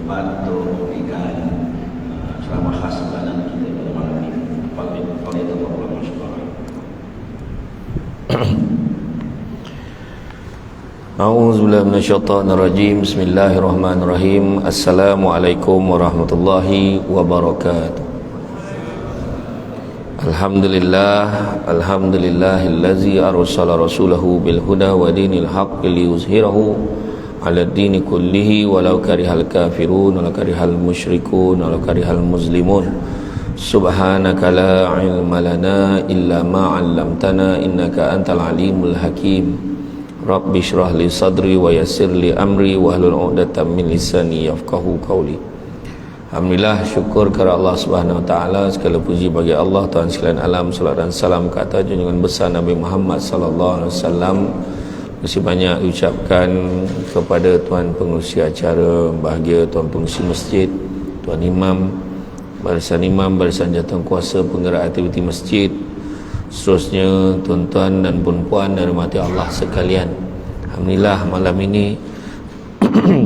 bertempat untuk memberikan ceramah khas bulanan kita pada malam ini. Fadhilullah masyaallah. A'udzubillahi minasyaitonirrajim. Bismillahirrahmanirrahim. Assalamualaikum warahmatullahi wabarakatuh. Alhamdulillahillazi arsala rasulahu bil huda wa dinil haqqi liyuzhirahu 'ala ad-dini kullihi walau karihal kafirun walau karihal musyrikun walau karihal muslimun. Subhanaka la ilma lana illa ma 'allamtana innaka antal alimul hakim. Rabbi shrah li sadri wa yassir li amri wahlul 'uqdatam min lisani yafqahu qawli. Alhamdulillah, syukur kepada Allah Subhanahu wa taala, segala puji bagi Allah Tuhan sekalian alam. Salat dan salam ke atas junjungan besar Nabi Muhammad sallallahu alaihi wasallam. Masih banyak ucapkan kepada tuan pengurusi acara, bahagia tuan pengurusi masjid, tuan imam, barisan jawatankuasa penggerak aktiviti masjid, seterusnya tuan-tuan dan puan-puan dan rahmati Allah sekalian. Alhamdulillah, malam ini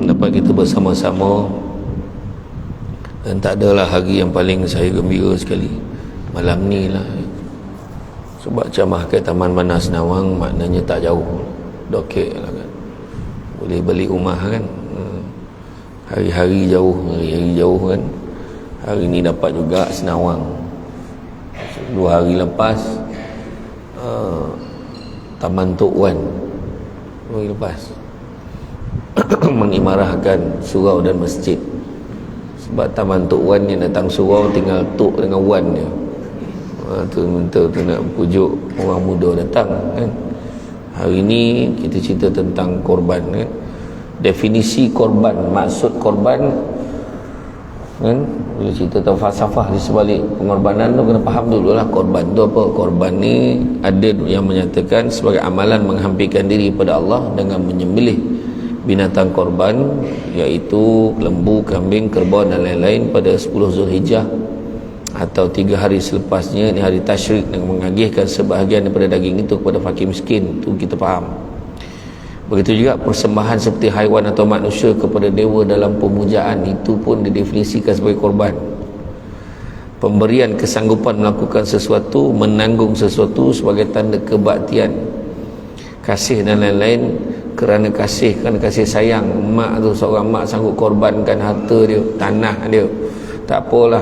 dapat kita bersama-sama, dan tak adalah hari yang paling saya gembira sekali malam ni lah. Sebab ceramah ke Taman Mana Senawang maknanya tak jauh, dokek lah kan, boleh balik rumah kan. Hari-hari jauh kan. Hari ni dapat juga Senawang. 2 hari lepas Taman Tok Wan 2 hari lepas mengimarahkan surau dan masjid. Sebab Taman Tok Wan yang datang surau tinggal Tok dengan Wan je. Tu nak pujuk orang muda datang kan. Hari ni kita cerita tentang korban kan. Definisi korban, maksud korban kan. Bila cerita tentang falsafah di sebalik pengorbanan tu, kena faham dululah korban tu apa. Korban ni ada yang menyatakan sebagai amalan menghampirkan diri pada Allah dengan menyembelih binatang korban, iaitu lembu, kambing, kerbau dan lain-lain pada 10 Zulhijjah atau 3 hari selepasnya, ni hari tasyrik, dengan mengagihkan sebahagian daripada daging itu kepada fakir miskin. Tu kita faham. Begitu juga persembahan seperti haiwan atau manusia kepada dewa dalam pemujaan, itu pun didefinisikan sebagai korban. Pemberian kesanggupan melakukan sesuatu, menanggung sesuatu sebagai tanda kebaktian, kasih dan lain-lain. Kerana kasih sayang, mak tu, seorang mak sanggup korbankan harta dia, tanah dia, tak apalah,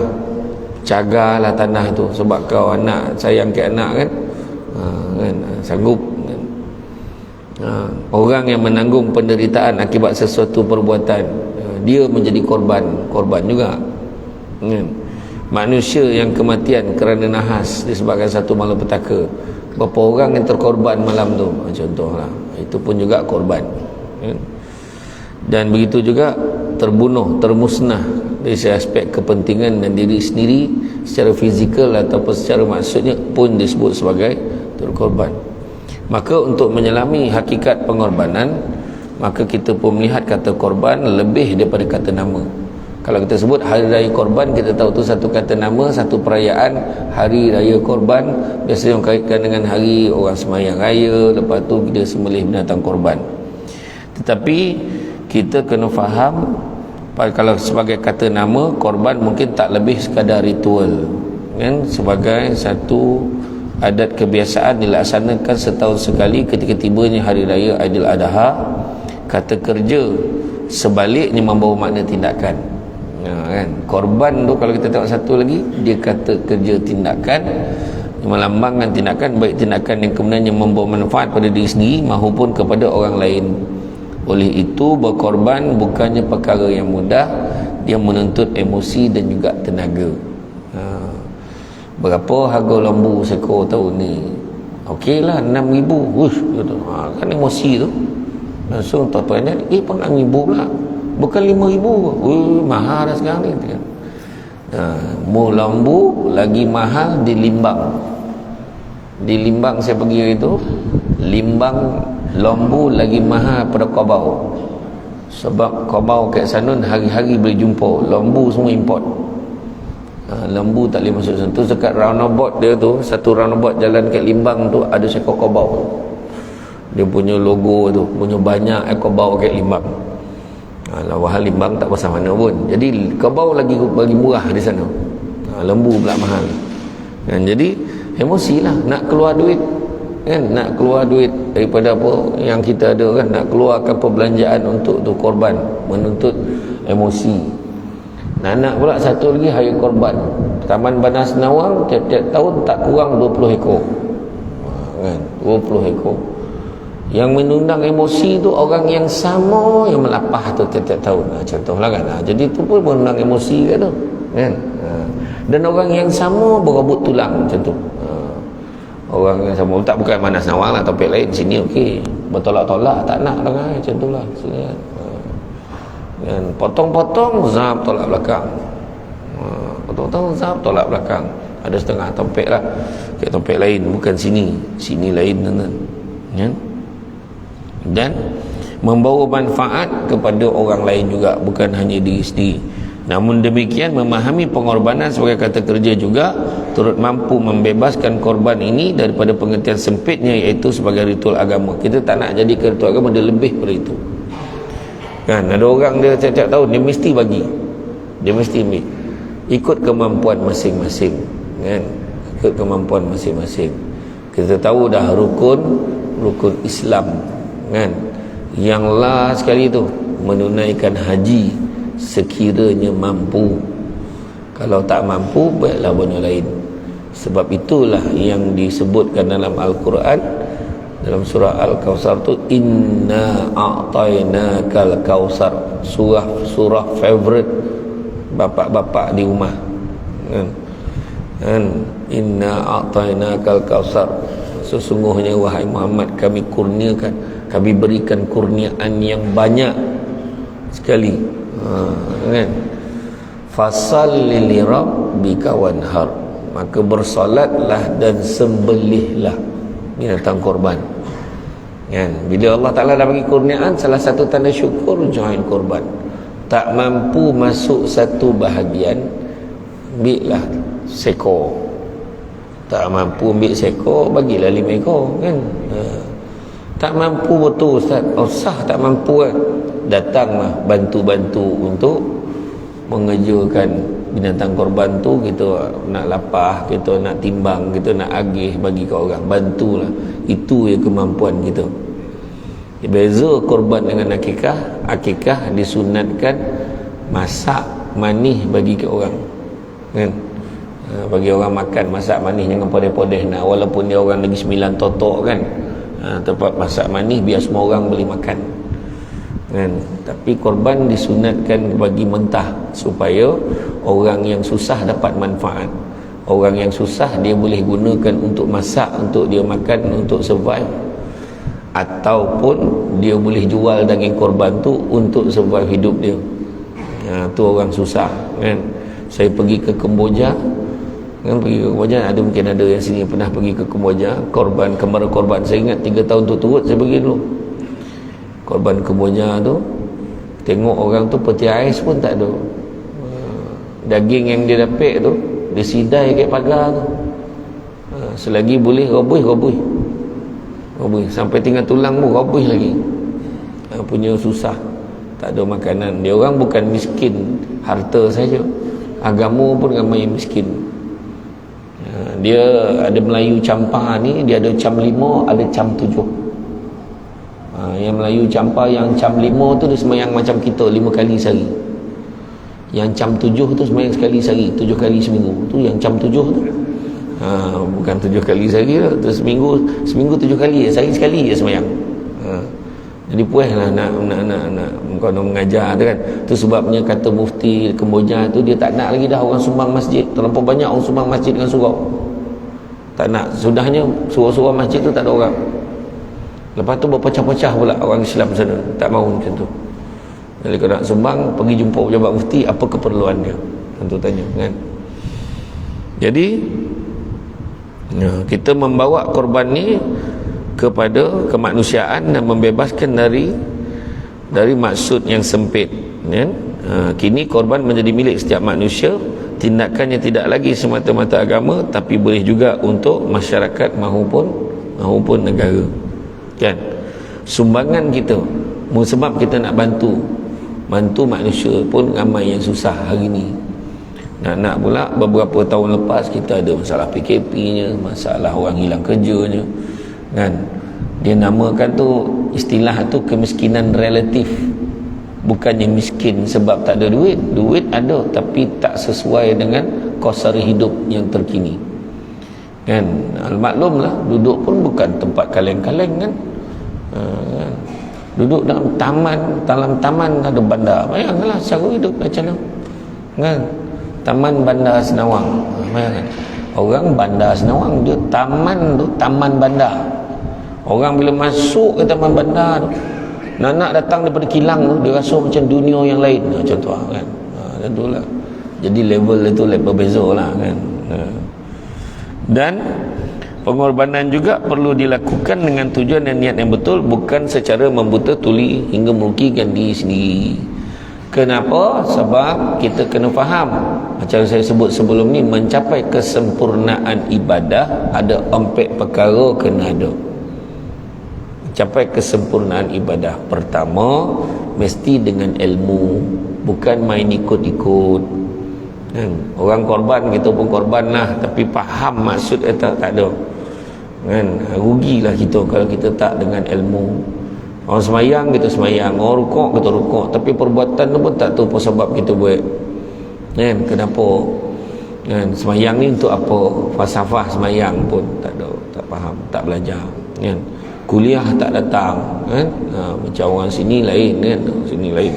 cagalah tanah tu sebab kau anak, sayang ke anak kan. Kan sanggup kan? Orang yang menanggung penderitaan akibat sesuatu perbuatan, dia menjadi korban juga kan? Manusia yang kematian kerana nahas disebabkan satu malapetaka, berapa orang yang terkorban malam tu, contohlah, itu pun juga korban kan? Dan begitu juga terbunuh, termusnah dari aspek kepentingan dan diri sendiri secara fizikal ataupun secara maksudnya pun disebut sebagai terkorban. Maka untuk menyelami hakikat pengorbanan, maka kita pun melihat kata korban lebih daripada kata nama. Kalau kita sebut hari raya korban, kita tahu tu satu kata nama, satu perayaan. Hari raya korban biasanya mengkaitkan dengan hari orang semayang raya, lepas tu kita sembelih binatang korban. Tetapi kita kena faham, kalau sebagai kata nama, korban mungkin tak lebih sekadar ritual kan, sebagai satu adat kebiasaan dilaksanakan setahun sekali ketika tibanya hari raya Aidil Adha. Kata kerja sebaliknya membawa makna tindakan kan. Korban tu kalau kita tengok satu lagi, dia kata kerja tindakan, melambangkan tindakan, baik tindakan yang kemudiannya membawa manfaat pada diri sendiri maupun kepada orang lain. Oleh itu berkorban bukannya perkara yang mudah, dia menuntut emosi dan juga tenaga. Berapa harga lembu seekor tahun ni? Okeylah 6,000. Kan emosi tu langsung tuan-tuan pun 6,000 pula, bukan 5,000. Mahal dah sekarang ni kan. Mu lembu lagi mahal di Limbang. Di Limbang saya pergi hari tu, Limbang lembu lagi mahal pada Kobau. Sebab Kobau kat Sanun hari-hari boleh jumpa lembu, semua import. Lembu tak boleh masuk sana. Tu dekat roundabout dia tu, satu roundabout jalan kat Limbang tu ada seekor Kobau. Dia punya logo tu, punya banyak ekor bau kat Limbang. Lawan Limbang tak pasal mana pun. Jadi Kerbau lagi murah di sana. Lembu pula mahal. Kan, jadi emosi lah, nak keluar duit kan, nak keluar duit daripada apa yang kita ada kan, nak keluarkan perbelanjaan untuk tu korban, menuntut emosi. Nak pula satu lagi hari korban. Taman Bandar Senawang tiap-tiap tahun tak kurang 20 ekor kan, 20 ekor. Yang menundang emosi tu orang yang sama yang melapah tu tiap-tiap tahun. Contohlah kan. Jadi tu pun menundang emosi kan tu kan. Dan orang yang sama berebut tulang macam tu. Orang yang sama, tak bukan Bandar Senawang lah, topik lain sini okey, bertolak-tolak tak nak dah kan, macam tu lah kan. Potong-potong zap tolak belakang, potong-potong zap tolak belakang. Ada setengah topik lah, kayak topik lain, bukan sini lain kan. Dan membawa manfaat kepada orang lain juga, bukan hanya diri sendiri. Namun demikian, memahami pengorbanan sebagai kata kerja juga turut mampu membebaskan korban ini daripada pengertian sempitnya, iaitu sebagai ritual agama. Kita tak nak jadi ritual agama, dia lebih daripada itu kan. Ada orang dia tiap-tiap tahun dia mesti bagi, dia mesti ambil ikut kemampuan masing-masing kan, ikut kemampuan masing-masing. Kita tahu dah rukun Islam kan, yang last sekali tu menunaikan haji sekiranya mampu. Kalau tak mampu, baiklah benda lain. Sebab itulah yang disebutkan dalam Al-Quran, dalam surah Al-Kawthar tu, inna a'tainakal kawthar, surah favorite bapak-bapak di rumah kan. Inna a'tainakal kawthar, sesungguhnya wahai Muhammad, kami kurniakan, kami berikan kurniaan yang banyak sekali kan. Fasalli li rabbika wanhar, maka bersolatlah dan sembelihlah binatang korban kan. Bila Allah Ta'ala dah bagi kurniaan, salah satu tanda syukur join korban. Tak mampu masuk satu bahagian, ambillah seekor. Tak mampu ambil seekor, bagilah 5 ekor kan. Tak mampu betul Ustaz, sah tak mampu kan, datanglah bantu-bantu untuk mengerjakan binatang korban tu. Kita nak lapah, kita nak timbang, kita nak agih bagi ke orang, bantulah. Itu yang kemampuan kita. Beza korban dengan akikah. Akikah disunatkan masak manih bagi ke orang kan. Bagi orang makan, masak manih, jangan podeh-podeh nak, walaupun dia orang lagi 9 totok kan. Tempat masak manih biar semua orang boleh makan kan. Tapi korban disunatkan bagi mentah, supaya orang yang susah dapat manfaat. Orang yang susah dia boleh gunakan untuk masak, untuk dia makan, untuk survive, ataupun dia boleh jual daging korban tu untuk survive hidup dia. Tu orang susah kan. Saya pergi ke Kemboja kan, pergi ke Kemboja, mungkin ada yang sini pernah pergi ke Kemboja. Korban, kemara korban, saya ingat 3 tahun turut saya pergi dulu. Korban Kemboja tu, tengok orang tu peti ais pun tak ada. Daging yang dia dapat tu dia sidai kat pagar tu. Selagi boleh roboh sampai tinggal tulang pun roboh lagi. Punya susah, tak ada makanan. Dia orang bukan miskin harta saja, agama pun ramai miskin. Dia ada Melayu Campa ni, dia ada cam 5, ada cam 7. Yang Melayu Campa yang cam 5 tu dia semayang macam kita 5 kali sehari. Yang cam 7 tu semayang sekali sehari, 7 kali seminggu. Tu yang cam 7 tu bukan 7 kali sehari lah. Tu seminggu 7 kali, sehari sekali dia semayang. Jadi puas lah nak konon mengajar tu kan. Tu sebabnya kata mufti Kemboja tu, dia tak nak lagi dah orang sumbang masjid. Terlampau banyak orang sumbang masjid dengan surau. Tak nak. Sudahnya surau-surau masjid tu tak ada orang. Lepas tu berpecah-pecah pula orang Islam sana, tak mahu macam tu. Jadi kalau nak sumbang, pergi jumpa pejabat mufti, apa keperluan dia, tentu tanya kan. Jadi kita membawa korban ni kepada kemanusiaan dan membebaskan dari maksud yang sempit kan. Kini korban menjadi milik setiap manusia. Tindakannya tidak lagi semata-mata agama, tapi boleh juga untuk masyarakat maupun negara kan. Sumbangan kita sebab kita nak bantu Mantu manusia pun ramai yang susah hari ni. Nak pula beberapa tahun lepas kita ada masalah PKP-nya, masalah orang hilang kerjanya, kan. Dia namakan tu, istilah tu kemiskinan relatif. Bukannya miskin sebab tak ada duit. Duit ada tapi tak sesuai dengan kos sara hidup yang terkini, kan. Maklumlah, duduk pun bukan tempat kaleng-kaleng, kan. Duduk dalam taman ada bandar. Bayangkanlah cara hidup macam mana, kan. Taman Bandar Senawang, bayangkan. Orang Bandar Senawang, dia taman tu, taman bandar. Orang bila masuk ke taman bandar tu, nak datang daripada kilang tu, dia rasa macam dunia yang lain. Contoh, kan. Contoh lah. Jadi level itu berbeza lah, kan. Dan pengorbanan juga perlu dilakukan dengan tujuan dan niat yang betul, bukan secara membuta tuli hingga merugikan diri sendiri. Kenapa? Sebab kita kena faham, macam saya sebut sebelum ni, mencapai kesempurnaan ibadah ada 4 perkara kena ada. Mencapai kesempurnaan ibadah, pertama mesti dengan ilmu, bukan main ikut-ikut, kan. Orang korban, kita pun korban lah, tapi faham maksud tak ada, kan. Rugilah kita kalau kita tak dengan ilmu. Orang semayang, kita semayang. Orang rukuk, kita rukuk, tapi perbuatan tu pun tak tahu apa sebab kita buat, kan. Kenapa, kan. Semayang ni untuk apa, falsafah semayang pun tak ada, tak faham, tak belajar, kan. Kuliah tak datang, kan. Macam orang sini lain, kan. Sini lain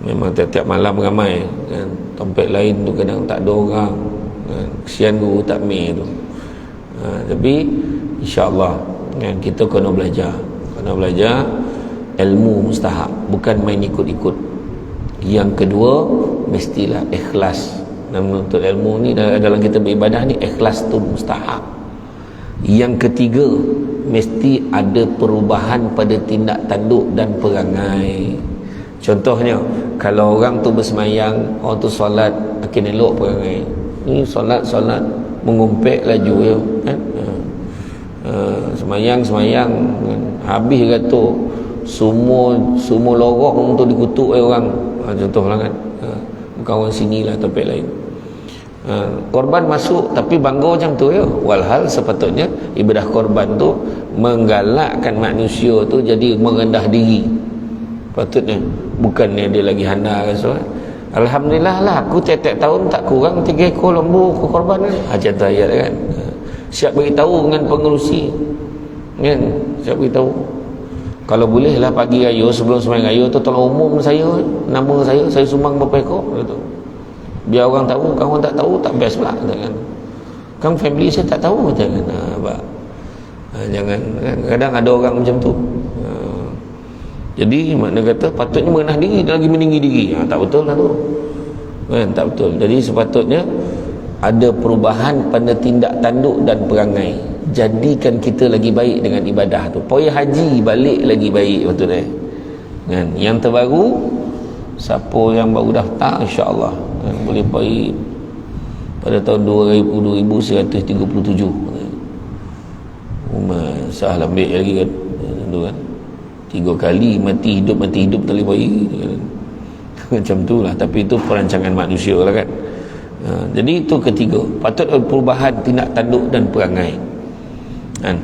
memang tiap-tiap malam ramai, kan. Tempat lain tu kadang tak ada orang, kan. Kesian guru takmir tu. Tapi insyaAllah, kan, kita kena belajar ilmu mustahab, bukan main ikut-ikut. Yang kedua, mestilah ikhlas dalam menuntut ilmu ni. Dalam kita beribadah ni, ikhlas tu mustahab. Yang ketiga, mesti ada perubahan pada tindak tanduk dan perangai. Contohnya, kalau orang tu bersemayang, orang tu solat, makin elok perangai. Ni solat mengumpet laju, ya, kan. Semayang, kan. Habis kata semua lorong tu dikutuk oleh orang, contohlah, kan. Bukan orang sini lah, tempat lain. Korban masuk tapi bangga macam tu, ya. Walhal sepatutnya ibadah korban tu menggalakkan manusia tu jadi merendah diri, patutnya. Bukannya dia lagi handal rasa. Alhamdulillah lah, aku tiap-tiap tahun tak kurang 3 ekor lembu ke korban, kan. Contoh ayat, kan. Siap beritahu dengan pengerusi, kan. Siap beritahu. Kalau boleh lah pagi raya, sebelum sembahyang raya tu, tolong umum nama saya sumbang berapa ekor, gitu. Biar orang tahu. Kalau orang tak tahu, tak best pula, kan. Kan family saya tak tahu, jangan. Jangan, kan. Kadang ada orang macam tu. Jadi makna kata patutnya merendah diri, lagi meninggi diri. Tak betul lah tu, kan. Tak betul. Jadi sepatutnya ada perubahan pada tindak tanduk dan perangai, jadikan kita lagi baik dengan ibadah tu. Poya haji balik lagi baik, betul, kan. Yang terbaru, siapa yang baru daftar, insya-Allah, kan, boleh pergi pada tahun 2137. Sah ambil lagi, kan. Tu, kan. 3 kali mati hidup tak boleh pergi, kan. Macam tu lah. Tapi itu perancangan manusia lah, kan. Jadi itu ketiga, patut ada perubahan tindak tanduk dan perangai, kan.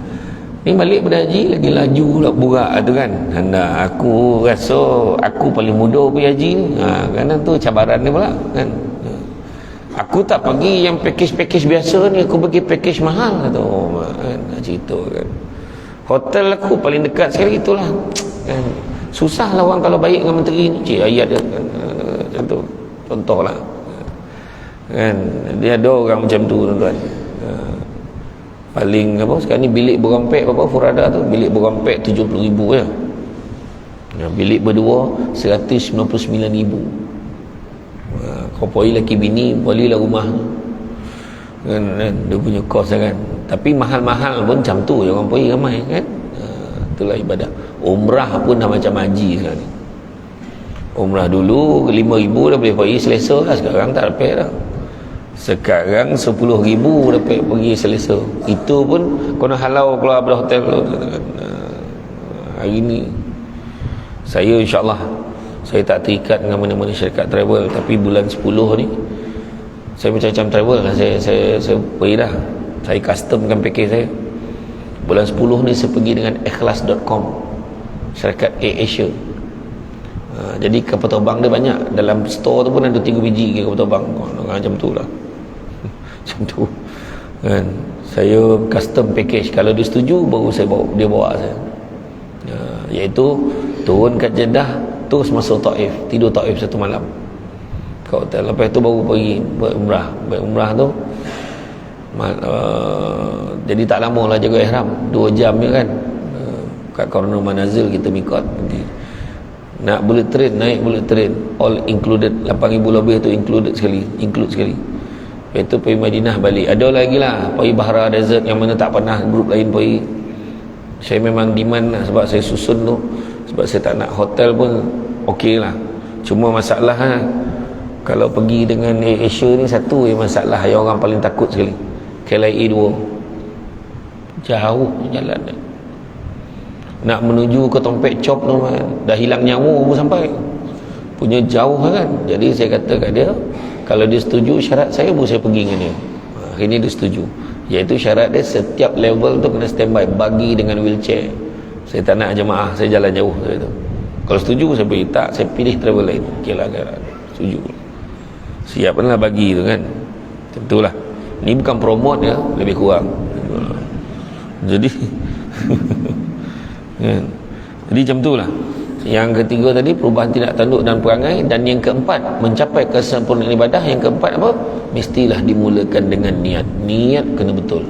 Ni balik pada haji lagi laju lah burak tu, kan. Aku rasa aku paling muda pergi haji ni, kerana tu cabaran ni pula, kan. Aku tak pergi yang package biasa ni, aku pergi package mahal tu, kan. Cerita, kan. Hotel aku paling dekat sekali itulah, kan. Susah lah orang kalau baik dengan menteri ni, ayat dia, kan. Macam tu, contoh lah, kan. Dia ada orang macam tu, tuan-tuan. Paling apa sekarang ni, bilik berompek berapa Furada tu, bilik berompek 70,000, ya. Bilik berdua 199,000. Kau pergi laki bini, belilah rumah, kan. Dia punya kos, kan. Tapi mahal-mahal pun macam tu, orang pergi ramai, kan. Itulah ibadah. Umrah pun dah macam haji sekarang ni. Umrah dulu 5,000 dah boleh pergi selesa lah, sekarang tak dapat dah. Sekarang 10,000 dapat pergi selesa. Itu pun kena halau keluar dari hotel tu. Hari ni saya insyaAllah Saya tak terikat dengan mana-mana syarikat travel, tapi bulan 10 ni saya macam-macam travel lah. Saya pergi dah. Saya customkan package saya. Bulan 10 ni saya pergi dengan ikhlas.com, syarikat AirAsia. Jadi kapal terbang dia banyak. Dalam store tu pun ada 3 biji kapal terbang. Macam tu lah. Macam tu kan. Saya custom package. Kalau dia setuju, baru dia bawa saya. Iaitu turun kat Jeddah, terus masuk Taif, tidur Taif 1 malam kat hotel. Lepas tu baru pergi buat umrah tu. Jadi tak lama lah jaga ihram, 2 jam je kan. Kat Corner Manazil kita mikot pergi. Nak bullet train, naik bullet train, all included, 8,000 lebih tu include sekali. Lepas tu pergi Madinah balik. Ada lagi lah pergi Bahra Desert yang mana tak pernah grup lain pergi. Saya memang demand lah, sebab saya susun tu, sebab saya tak nak hotel pun okey lah. Cuma masalah lah, kalau pergi dengan AirAsia ni satu yang masalah yang orang paling takut sekali, KLIA 2 jauh jalan ni. Nak menuju ke Tompek Chop tu dah hilang nyawa pun sampai, punya jauh kan. Jadi saya kata kat dia, kalau dia setuju syarat saya pun saya pergi dengan dia. Akhirnya dia setuju, iaitu syarat dia setiap level tu kena standby, bagi dengan wheelchair. Saya tak nak jemaah saya jalan jauh saya tu. Kalau setuju saya pergi, tak saya pilih travel lain. Okey lah, setuju, siap lah bagi tu kan. Macam tu lah. Ni bukan promote ya, lebih kurang. Jadi kan? Jadi macam tu lah. Yang ketiga tadi, perubahan tindak tanduk dan perangai. Dan yang keempat, mencapai kesempurnaan ibadah. Yang keempat apa? Mestilah dimulakan dengan niat. Niat kena betul.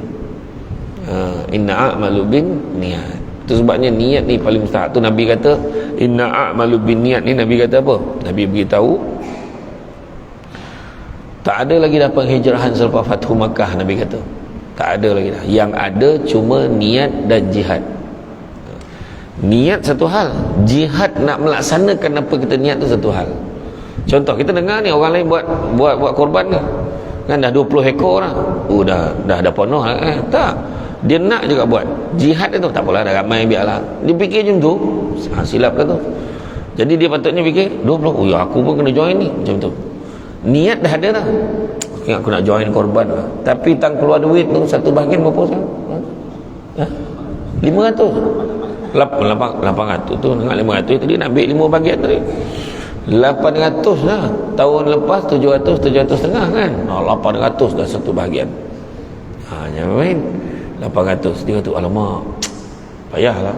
Inna a'malu bin niat. Itu sebabnya niat ni paling mustahak. Tu Nabi kata inna a'malu bin niat ni, Nabi kata apa? Nabi beritahu tak ada lagi dapat hijrahan selepas Fathu Makkah. Nabi kata tak ada lagi dah. Yang ada cuma niat dan jihad. Niat satu hal, jihad nak melaksanakan apa kita niat tu satu hal. Contoh kita dengar ni orang lain buat korban ni kan, dah 20 ekor lah. Dah penuh lah tak, dia nak juga buat jihad tu. Tak apalah, dah ramai biarlah. Dia fikir macam tu, silap lah tu. Jadi dia patutnya fikir 20, ya aku pun kena join ni. Macam tu. Niat dah ada dah, aku nak join korban lah. Tapi tang keluar duit tu, satu bahagian berapa sekarang? 500 800 tu dengan 500 tadi nak ambil 5 bahagian tadi 800 lah. Tahun lepas 700 setengah kan. 800 dah satu bahagian. Jangan main 800. Dia kata alamak, payahlah.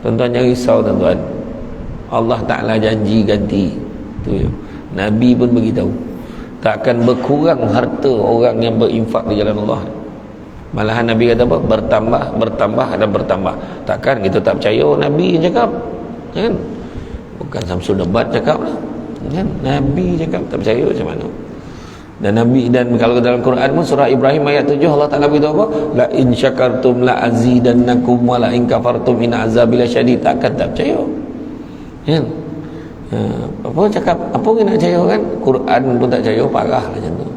Tuan-tuan jangan risau tuan-tuan, Allah Ta'ala janji ganti tu je. Nabi pun beritahu takkan berkurang harta orang yang berinfak di jalan Allah. Malahan Nabi kata apa? Bertambah dan bertambah. Takkan kita tak percaya Nabi yang cakap kan? Bukan Samsul Debat cakap lah kan? Nabi cakap, tak percaya macam mana? Dan Nabi, dan kalau dalam Quran pun surah Ibrahim ayat 7 Allah Ta'ala beritahu apa? La in syakartum la azidannakum wa la in kafartum inna azabi lasyadid. Takkan tak percaya kan? Apa cakap, apa yang nak percaya kan? Quran pun tak percaya, parah lah macam tu.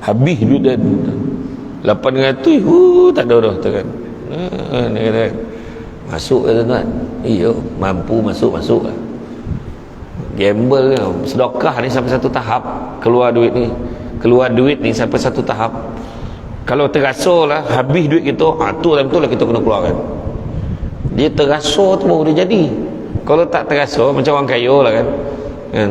Habis duit dan 800 tak ada dah kan. Dia kata masuk ke tuan-tuan? Iya, mampu masuk lah. Gamble kan. Sedekah ni sampai satu tahap, keluar duit ni sampai satu tahap, kalau terasa lah habis duit kita, tu betul lah kita kena keluarkan. Dia terasa tu baru dia jadi. Kalau tak terasa, macam orang kaya lah kan,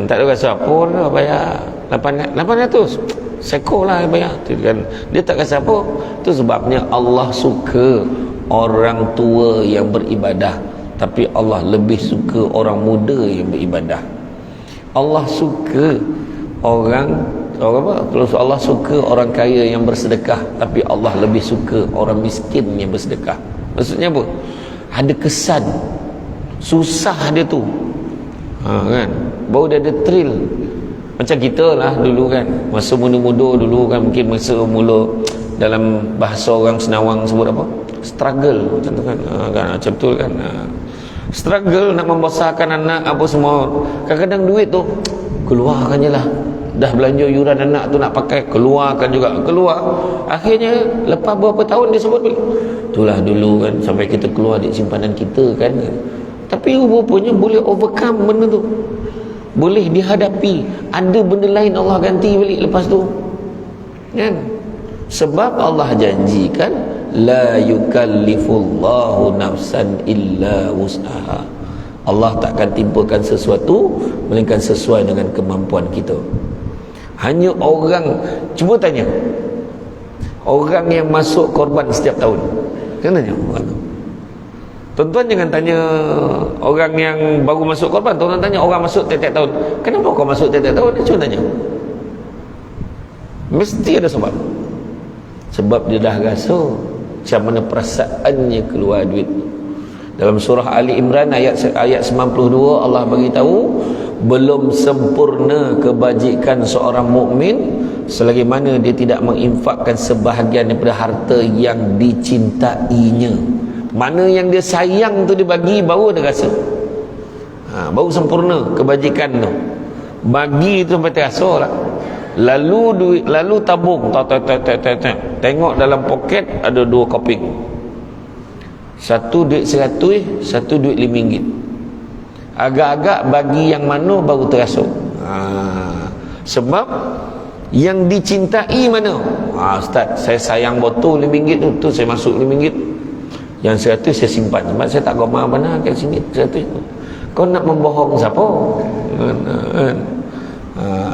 tak ada rasa apa dah bayar 800 seko lah bayar tu kan. Dia tak rasa apa. Tu sebabnya Allah suka orang tua yang beribadah, tapi Allah lebih suka orang muda yang beribadah. Allah suka orang apa? Terus Allah suka orang kaya yang bersedekah, tapi Allah lebih suka orang miskin yang bersedekah. Maksudnya apa? Ada kesan susah dia tu, kan? Baru dia ada thrill. Macam kita lah dulu kan, masa muda-muda dulu kan, mungkin masa mula, dalam bahasa orang Senawang sebut apa? Struggle macam tu kan, macam betul kan. Struggle nak membesarkan anak apa semua. Kadang-kadang duit tu keluarkan je lah. Dah belanja yuran anak tu nak pakai, keluarkan juga, keluar. Akhirnya lepas berapa tahun dia sebut balik, itulah dulu kan, sampai kita keluar di simpanan kita kan. Tapi rupanya boleh overcome benda tu, boleh dihadapi. Ada benda lain Allah ganti balik lepas tu, kan? Sebab Allah janjikan la yukallifullahu nafsan illa wus'aha. Allah takkan timpakan sesuatu melainkan sesuai dengan kemampuan kita. Hanya orang, cuba tanya orang yang masuk korban setiap tahun, kan tanya orang tu. Tuan-tuan jangan tanya orang yang baru masuk korban, tuan-tuan tanya orang masuk tiap-tiap tahun. Kenapa kau masuk tiap-tiap tahun? Cuba tanya. Mesti ada sebab. Sebab dia dah rasa macam mana perasaannya keluar duit. Dalam surah Ali Imran ayat 92 Allah bagi tahu, belum sempurna kebajikan seorang mukmin selagi mana dia tidak menginfakkan sebahagian daripada harta yang dicintainya. Mana yang dia sayang tu dia bagi, baru dia rasa. Baru sempurna kebajikan tu. Bagi tu sampai terasa lah. Lalu duit, lalu tabung, tengok dalam poket ada 2 koping. Satu duit 100, satu duit RM5. Agak-agak bagi yang mana baru terasa. Sebab yang dicintai mana? Ustaz, saya sayang botol RM5 tu saya masuk RM5. Yang 100 saya simpan. Sebab saya tak gomar mana kat sini 100 tu. Kau nak membohong siapa?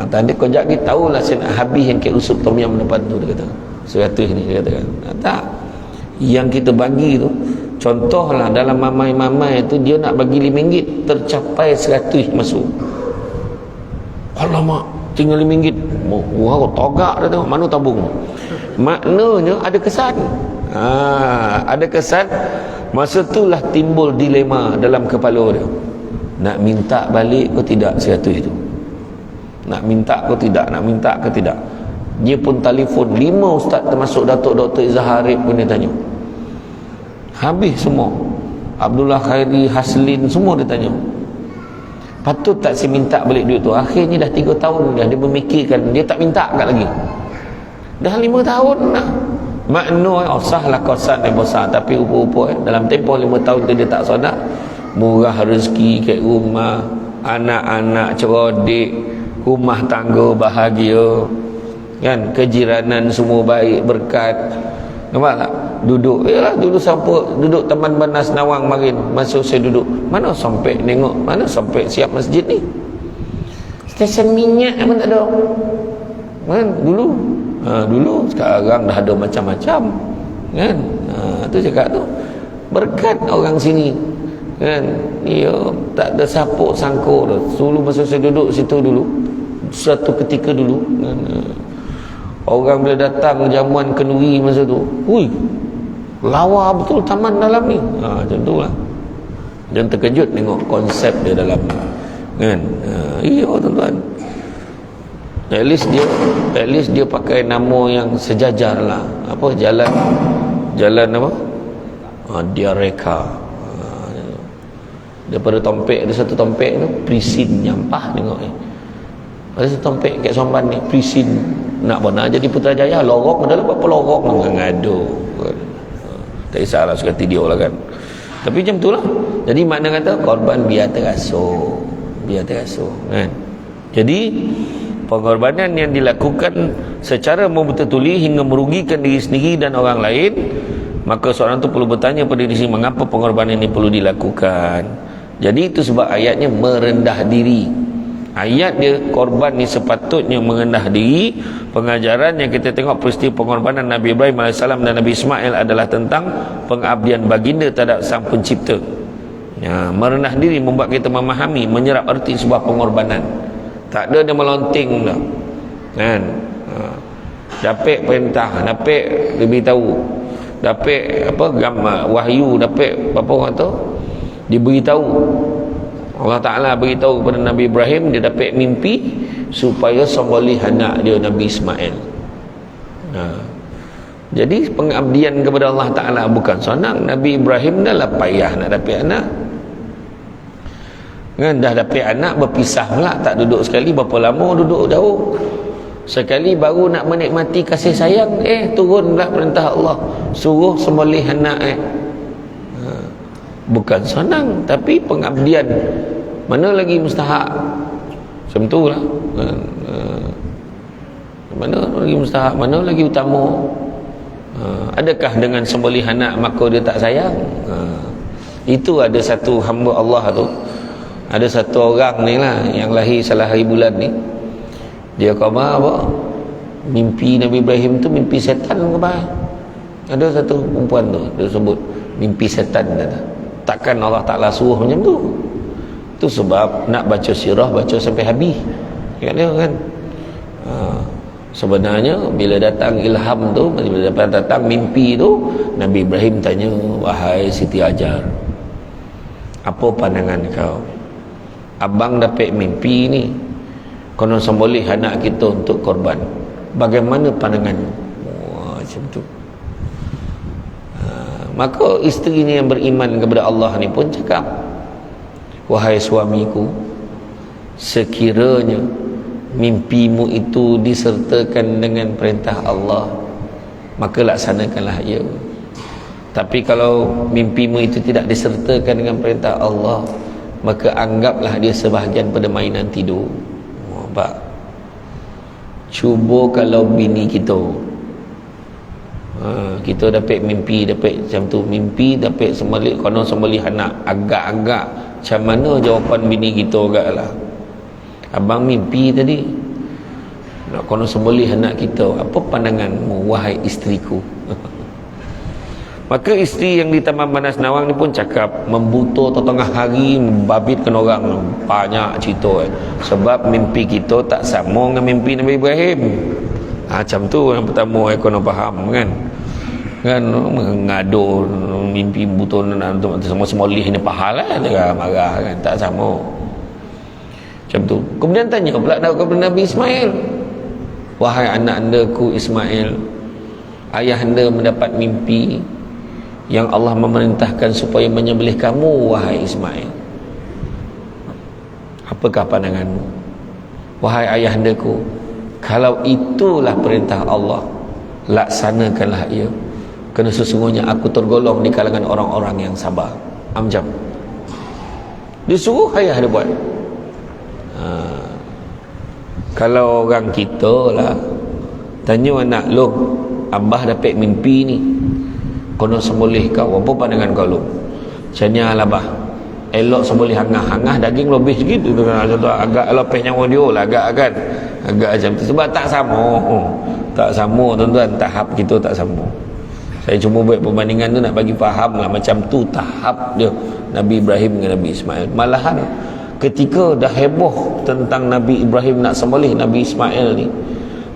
Tadi kau jadi tahulah saya nak habis yang kek usuk tom yam depan tu, dia kata 100 ni, dia katakan. Tak. Yang kita bagi tu, contohlah dalam mamai-mamai tu dia nak bagi RM5, tercapai 100 masuk. Alamak, tinggal RM5. Wah, togak dah tengok mana tabung. Maknanya ada kesan. Ada kesan. Masa itulah timbul dilema dalam kepala dia. Nak minta balik ke tidak 100 itu? Nak minta ke tidak? Nak minta ke tidak? Dia pun telefon 5 ustaz termasuk Datuk Dr. Izzah Harib pun dia tanya. Habis semua. Abdullah Khairi, Haslin, semua dia tanya. Patut tak si minta balik duit tu? Akhirnya dah 3 tahun dah dia memikirkan, dia tak minta kat lagi. Dah 5 tahun dah. Makna sahlah kosan yang besar, tapi rupa-rupa dalam tempoh 5 tahun tu dia tak sadar. Murah rezeki kat rumah, anak-anak cerodik, rumah tangga bahagia, kan, kejiranan semua baik, berkat. Nampak tak? Duduk, yalah, dulu sampai duduk Taman Bandar Senawang marin, masa saya duduk, mana sampai tengok, mana sampai siap masjid ni, stesen minyak pun tak ada, kan, dulu. Dulu, sekarang dah ada macam-macam, kan. Tu cakap tu berkat orang sini, kan. Dia tak ada siapa sangka dah. Dulu masa saya duduk situ dulu, suatu ketika dulu, kan, orang bila datang jamuan kenduri masa tu, hui, lawa betul taman dalam ni. Macam tu lah. Jangan terkejut tengok konsep dia dalam, kan. Iya tuan-tuan, at least dia pakai nama yang sejajar lah. Apa, jalan apa, Diareka. Daripada tompek, ada satu tompek tu Prisin Nyampah, tengok ni. Ada satu tompek kat Somban ni Prisin. Nak benar jadi Putrajaya, lorong adalah berapa lorong ngadu. Tak kisahlah, suka tidur lah, kan. Tapi macam tu lah. Jadi makna kata korban biar terasa, kan. Jadi pengorbanan yang dilakukan secara membetul-tuli hingga merugikan diri sendiri dan orang lain, maka seorang tu perlu bertanya pada diri sendiri, mengapa pengorbanan ini perlu dilakukan. Jadi itu sebab ayatnya merendah diri. Ayat dia korban ni sepatutnya merendah diri. Pengajaran yang kita tengok peristiwa pengorbanan Nabi Ibrahim AS dan Nabi Ismail adalah tentang pengabdian baginda terhadap sang pencipta. Merendah diri membuat kita memahami, menyerap erti sebuah pengorbanan. Tak ada dia melonting dah, kan. Dapat perintah, dapat diberitahu, dapat apa, gambar wahyu, dapat apa orang tu diberitahu. Allah Ta'ala beritahu kepada Nabi Ibrahim, dia dapat mimpi supaya sembelih anak dia Nabi Ismail. Jadi pengabdian kepada Allah Ta'ala bukan senang. Nabi Ibrahim dah lah payah nak dapat anak, kan. Dah dapat anak berpisah pula, tak duduk sekali, berapa lama duduk jauh. Sekali baru nak menikmati kasih sayang, turun pula perintah Allah, suruh sembelih anak. Bukan senang, tapi pengabdian mana lagi mustahak, Macam tu lah kan? Mana lagi mustahak, mana lagi utama? Adakah dengan sembelih anak maka dia tak sayang? Itu ada satu hamba Allah tu, ada satu orang ni lah yang lahir salah hari bulan ni, dia khabar apa, mimpi Nabi Ibrahim tu mimpi setan ke apa. Ada satu perempuan tu dia sebut mimpi setan dia. Takkan Allah Ta'ala suruh macam tu? Tu sebab nak baca sirah, baca sampai habis kat dia kan. Sebenarnya bila datang ilham tu, bila datang mimpi tu, Nabi Ibrahim tanya, wahai Siti Hajar, apa pandangan kau? Abang dapat mimpi ni, konon sembelih anak kita untuk korban, bagaimana pandanganmu? Macam tu. Maka isterinya yang beriman kepada Allah ni pun cakap, wahai suamiku, sekiranya mimpimu itu disertakan dengan perintah Allah, maka laksanakanlah ia. Tapi kalau mimpimu itu tidak disertakan dengan perintah Allah, maka anggaplah dia sebahagian pada mainan tidur. Nampak? Cuba kalau bini kita, kita dapat mimpi, dapat macam tu, mimpi dapat sembelih, konon sembelih anak, agak-agak macam mana jawapan bini kita agak lah, abang mimpi tadi nak konon sembelih anak kita, apa pandanganmu wahai isteriku? Maka isteri yang di Taman Manas Nawang ni pun cakap, membutuh tengah hari babit kena orang banyak cerita sebab mimpi kita tak sama dengan mimpi Nabi Ibrahim. Macam tu yang pertama saya kena faham kan mengado mimpi butuh semua semolih ni pahal lah, dia marah kan, tak sama macam tu. Kemudian tanya pula kepada Nabi Ismail, wahai anak andaku Ismail, ayah anda mendapat mimpi yang Allah memerintahkan supaya menyembelih kamu wahai Ismail, apakah pandanganmu? Wahai ayah andaku, kalau itulah perintah Allah, laksanakanlah ia, kerana sesungguhnya aku tergolong di kalangan orang-orang yang sabar. Amjam disuruh ayah dia buat. Kalau orang kita lah tanya anak, lo abah dapat mimpi ni, konon sembelih kau, apa pandangan kau lo? Macamnya lah bah, elok sembelih hangah daging lebih sikit tu, agak lepeh nyawa dia lah, agak kan, agak macam tu, sebab tak sama tuan-tuan, tahap kita tak sama. Saya cuma buat perbandingan tu nak bagi faham lah, macam tu tahap dia Nabi Ibrahim dengan Nabi Ismail. Malahan ketika dah heboh tentang Nabi Ibrahim nak sembelih Nabi Ismail ni,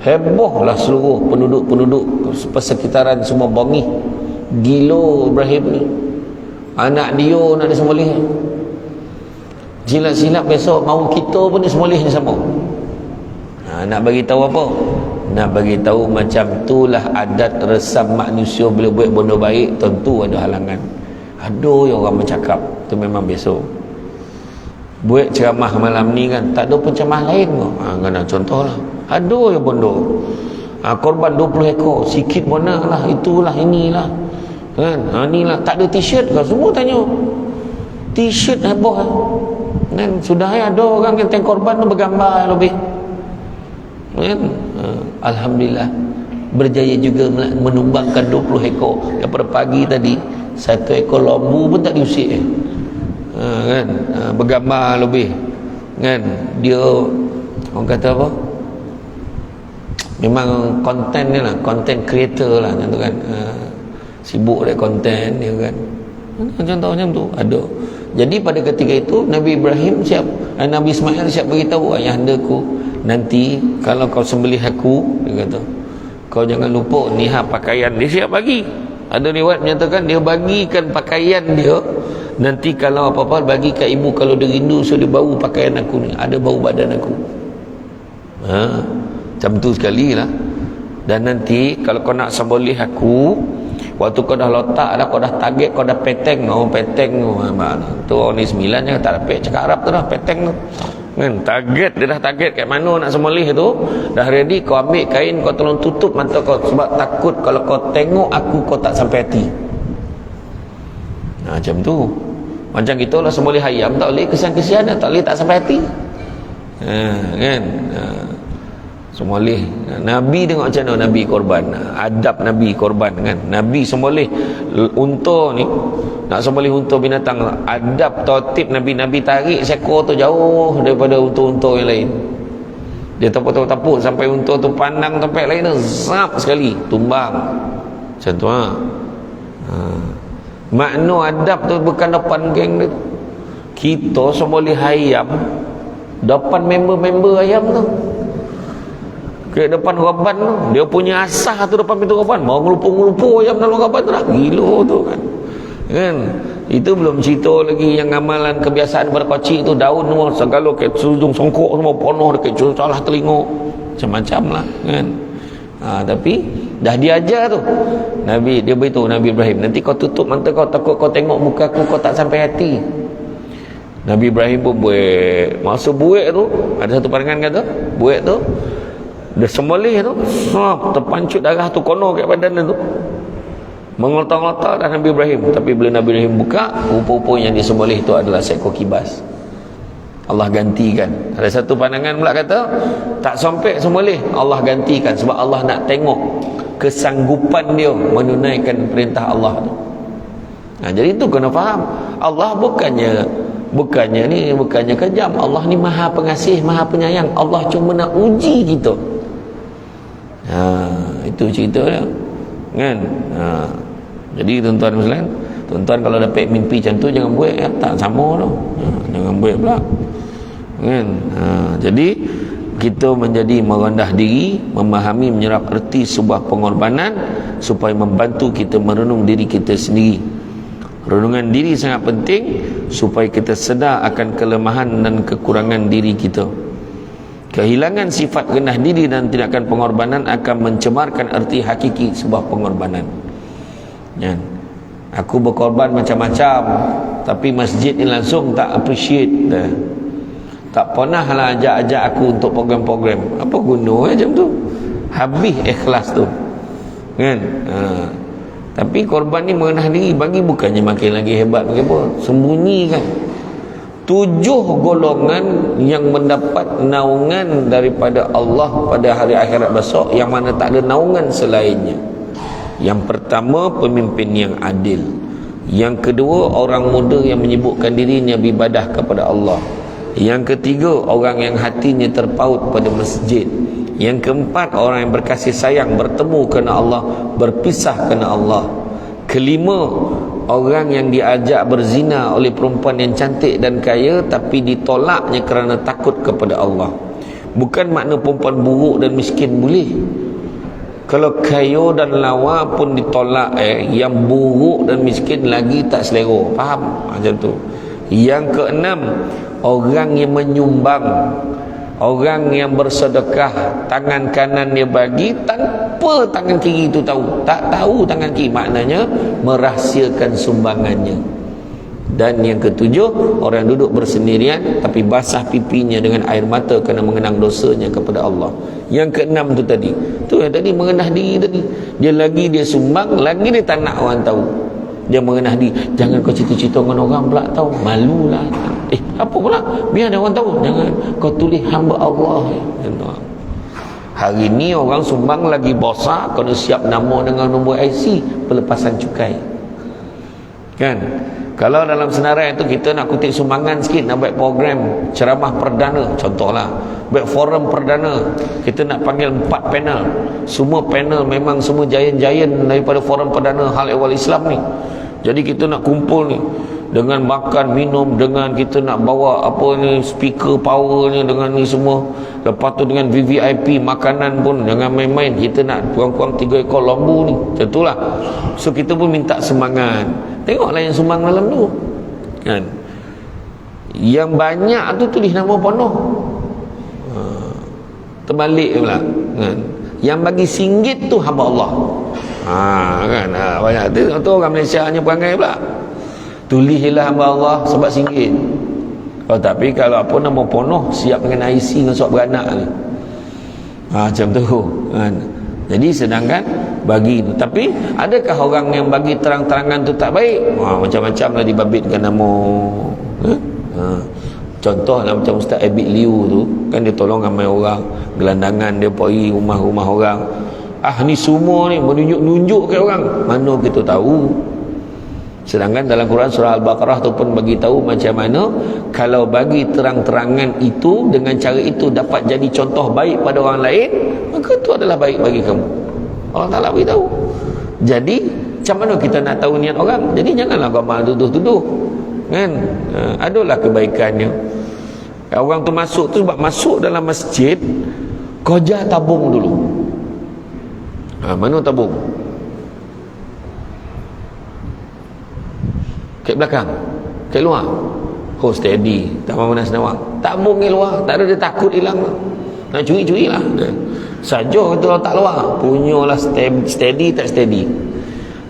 heboh lah seluruh penduduk persekitaran, semua bangih, gila Ibrahim ni, anak dia nak disembelih. Silap-silap besok mau kita pun disembelih ni sama. Nak bagi tahu apa? Nak bagi tahu macam itulah adat resam manusia bila buat benda baik, tentu ada halangan. Aduh, yang orang bercakap tu memang biasa. Buat ceramah malam ni kan, tak ada pencemah lain pun. Kena contohlah, aduh ya bondo, korban 20 ekor, sikit mana lah, itulah inilah kan, inilah, tak ada t-shirt kan, semua tanya t-shirt heboh kan. Sudah ada orang yang korban tu bergambar lebih kan. Alhamdulillah berjaya juga menumbangkan 20 ekor. Daripada pagi tadi 1 ekor lembu pun tak diusik kan, bergambar lebih kan. Dia orang kata apa, memang konten ni lah, konten creator lah tu kan, sibuk dengan konten dia kan. Contoh macam tu ada. Jadi pada ketika itu Nabi Ibrahim siap, Nabi Ismail siap beritahu ayah andaku, nanti kalau kau sembelih aku, dia kata, kau jangan lupa ni pakaian dia siap bagi. Ada riwayat menyatakan dia bagikan pakaian dia, nanti kalau apa-apa bagi kat ibu, kalau dia rindu, so dia bau pakaian aku ni, ada bau badan aku. Macam tu sekali lah. Dan nanti kalau kau nak sembelih aku, waktu kau dah letak dah, kau dah target, kau dah peteng tu orang ni 9 jangan tak dapat cakap Arab tu dah, peteng tu kan, target, dia dah target kat mana nak sembelih tu, dah ready, kau ambil kain, kau tolong tutup mata kau, sebab takut kalau kau tengok aku, kau tak sampai hati. Macam tu. Macam kita lah sembelih ayam, tak boleh kesian-kesian, tak boleh tak sampai hati Kan sembelih. Nabi tengok macam mana Nabi korban, adab Nabi korban kan. Nabi sembelih unta ni, nak sembelih unta binatang, adab tertib Nabi tarik seekor tu jauh daripada unta-unta yang lain. Dia tapuk sampai unta tu pandang tempat lain tu, zap sekali tumbang. Macam tu makna adab tu bukan depan geng dia. Kita sembelih ayam depan member-member ayam tu, ke depan korban tu, dia punya asah tu depan pintu korban, mau ngelupu ayam dalam korban tu dah gila tu kan. Itu belum cerita lagi yang amalan kebiasaan berkocik tu, daun semua segala ke sujung songkok semua penuh dekat salah telinga, macam-macam lah kan. Tapi dah diajar tu Nabi, dia beritahu Nabi Ibrahim, nanti kau tutup mata kau, takut kau tengok muka aku, kau tak sampai hati. Nabi Ibrahim pun buat. Masa buat tu, ada satu pandangan kata buat tu dia sembelih tu, terpancut darah tu kono kat badan dia tu, mengotak-otak dah Nabi Ibrahim. Tapi bila Nabi Ibrahim buka, rupa-rupa yang disembelih tu adalah seekor kibas. Allah gantikan. Ada satu pandangan pula kata tak sampai sembelih, Allah gantikan sebab Allah nak tengok kesanggupan dia menunaikan perintah Allah tu. Jadi itu kena faham, Allah bukannya kejam. Allah ni maha pengasih, maha penyayang. Allah cuma nak uji kita. Itu cerita dia kan. Jadi tuan-tuan muslim, tuan-tuan kalau dapat mimpi macam tu jangan buat tak sama tu. Jangan buat pula kan. Jadi kita menjadi merendah diri, memahami, menyerap erti sebuah pengorbanan supaya membantu kita merenung diri kita sendiri. Renungan diri sangat penting supaya kita sedar akan kelemahan dan kekurangan diri kita. Kehilangan sifat rendah diri dan tindakan pengorbanan akan mencemarkan erti hakiki sebuah pengorbanan. Aku berkorban macam-macam, tapi masjid ni langsung tak appreciate dah. Tak pernah lah ajak-ajak aku untuk program-program. Apa guna macam tu? Habis ikhlas tu kan. Tapi korban ni merendah diri, bagi bukannya makin lagi hebat bagi apa? Sembunyikan 7 golongan yang mendapat naungan daripada Allah pada hari akhirat besok, yang mana tak ada naungan selainnya. Yang pertama, pemimpin yang adil. Yang kedua, orang muda yang menyibukkan dirinya beribadah kepada Allah. Yang ketiga, orang yang hatinya terpaut pada masjid. Yang keempat, orang yang berkasih sayang, bertemu kerana Allah, berpisah kerana Allah. Kelima, orang yang diajak berzina oleh perempuan yang cantik dan kaya, tapi ditolaknya kerana takut kepada Allah. Bukan makna perempuan buruk dan miskin boleh. Kalau kaya dan lawa pun ditolak, yang buruk dan miskin lagi tak selera. Faham? Macam tu. Yang keenam, orang yang menyumbang, orang yang bersedekah, tangan kanan dia bagi tanpa tangan kiri itu tahu. Tak tahu tangan kiri, maknanya merahsiakan sumbangannya. Dan yang ketujuh, orang yang duduk bersendirian tapi basah pipinya dengan air mata kerana mengenang dosanya kepada Allah. Yang keenam tu tadi, tu yang tadi mengenah diri tadi. Dia sumbang, lagi dia tak nak orang tahu. Dia mengenah diri. Jangan kau cerita-cerita dengan orang pula tahu, malulah. Apa pula? Biar ada orang tahu. Jangan kau tulis hamba Allah. Hari ni orang sumbang lagi bosak, kena siap nama dengan nombor IC, pelepasan cukai. Kan? Kalau dalam senarai itu kita nak kutip sumbangan sikit, nak buat program ceramah perdana, contohlah, buat forum perdana, kita nak panggil 4 panel. Semua panel memang semua giant-giant daripada forum perdana hal ehwal Islam ni. Jadi kita nak kumpul ni dengan makan, minum, dengan kita nak bawa apa ni, speaker powernya, dengan ni semua. Lepas tu dengan VVIP, makanan pun jangan main-main. Kita nak kurang-kurang 3 ekor lembu ni. Macam itulah. So kita pun minta semangat. Tengoklah yang sumbang dalam tu kan. Yang banyak tu tulis nama penuh, terbalik pula kan. Yang bagi RM1 tu hamba Allah. Kan banyak tu orang Malaysia hanya perangai pula. Tulislah hamba Allah sebab RM1. Tapi kalau apa nama penuh, siap dengan IC dengan surat beranak ni. Macam tu kan. Jadi sedangkan bagi tu. Tapi adakah orang yang bagi terang-terangan tu tak baik? Macam-macam lah dibabitkan nama. Contoh lah macam Ustaz Abid Liu tu, kan dia tolong ramai orang, gelandangan dia pergi rumah-rumah orang. Ni semua ni menunjuk-nunjuk ke orang. Mana kita tahu? Sedangkan dalam Quran surah Al-Baqarah tu pun bagi tahu macam mana kalau bagi terang-terangan itu, dengan cara itu dapat jadi contoh baik pada orang lain, maka itu adalah baik bagi kamu. Allah Ta'ala beritahu. Jadi macam mana kita nak tahu niat orang? Jadi janganlah kau malah tuduh-tuduh, kan? Adalah kebaikannya. Orang tu masuk tu sebab masuk dalam masjid, kau jah tabung dulu. Mana tabung? Kat belakang, kat luar. Oh, steady, tak mahu nak senawang. Tabung kat luar, tak ada, dia takut hilang. Nak curi-curi lah. Saja kita letak luar, punyalah steady tak steady,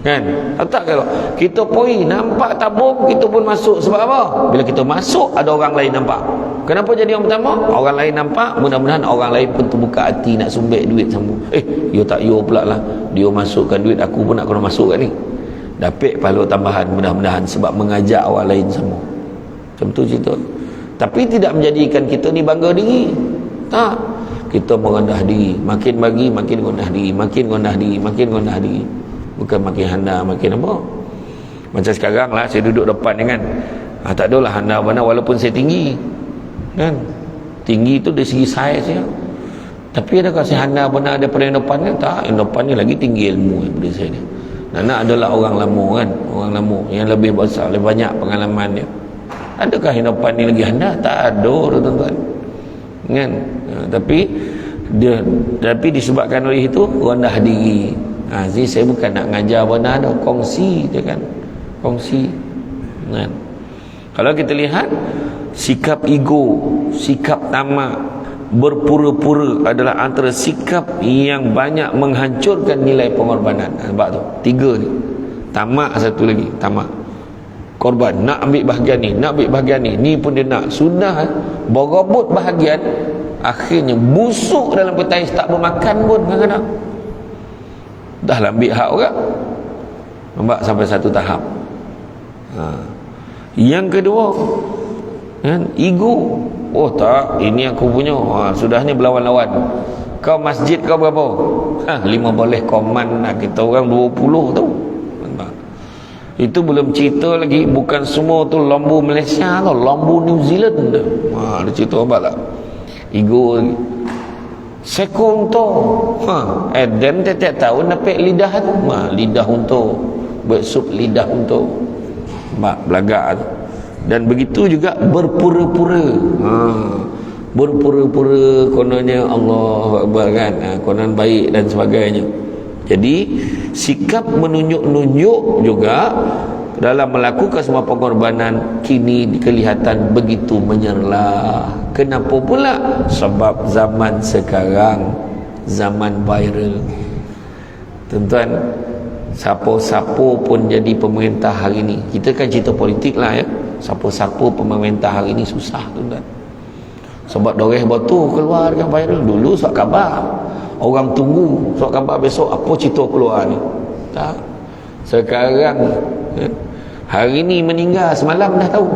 kan? Tak kalau kita pergi nampak tabung, kita pun masuk. Sebab apa? Bila kita masuk ada orang lain nampak. Kenapa jadi yang pertama? Orang lain nampak, mudah-mudahan orang lain pun terbuka hati nak sumbek duit sama. You tak you pula lah, dia masukkan duit, aku pun nak kena masuk kat ni, dapat pahala tambahan mudah-mudahan sebab mengajak orang lain semua. Macam tu cerita. Tapi tidak menjadikan kita ni bangga diri. Tak. Kita merendah diri, makin bagi makin rendah diri, makin rendah diri, makin rendah diri. Bukan makin handa, makin apa? Macam sekarang lah saya duduk depan ni kan. Tak adalah handa mana walaupun saya tinggi. Kan? Tinggi tu dari segi saiz ya. Tapi adakah saya handa benar daripada yang depan ni? Tak, yang depan ni lagi tinggi ilmu daripada saya ni. Nana adalah orang lama kan, orang lama yang lebih besar, lebih banyak pengalaman dia. Adakah yang depan ni lagi handa? Tak ada, tuan-tuan. Kan? Tapi disebabkan oleh itu rendah diri. Jadi saya bukan nak ngajar benar dah, kongsi je kan, kongsi. Kan? Kalau kita lihat sikap ego, sikap tamak, berpura-pura adalah antara sikap yang banyak menghancurkan nilai pengorbanan. Nampak tu? 3 ni. Tamak satu lagi, tamak. Korban, nak ambil bahagian ni, nak ambil bahagian ni, ni pun dia nak. Sudah berebut bahagian, akhirnya busuk dalam petai, tak bermakan pun kadang-kadang. Dah lah ambil hak orang. Nampak sampai satu tahap. Yang kedua, kan, ego. Oh tak, ini aku punya. Sudah ni berlawan-lawan. Kau masjid kau berapa? 5 boleh koman nak, kita orang 20 tu. Itu belum cerita lagi, bukan semua tu lambu Malaysia tau, lambu New Zealand. Ada cerita apa lah, ego lagi. Sekong tu dan tiap-tiap tahun dapat lidah tu, lidah untuk buat sup lidah untuk belagak tu. Dan begitu juga berpura-pura, berpura-pura kononnya Allah Akbar kan, konon baik dan sebagainya. Jadi sikap menunjuk-nunjuk juga dalam melakukan semua pengorbanan kini kelihatan begitu menyerlah. Kenapa pula? Sebab zaman sekarang zaman viral. Tuan-tuan, siapa-siapa pun jadi pemerintah hari ni. Kita kan cerita politik lah ya. Siapa-siapa pemerintah hari ni susah, tuan-tuan. Sebab doreh batu keluar dengan viral. Dulu suat khabar, orang tunggu suat khabar besok apa cerita keluar ni. Tak. Sekarang hari ni meninggal, semalam dah tahu.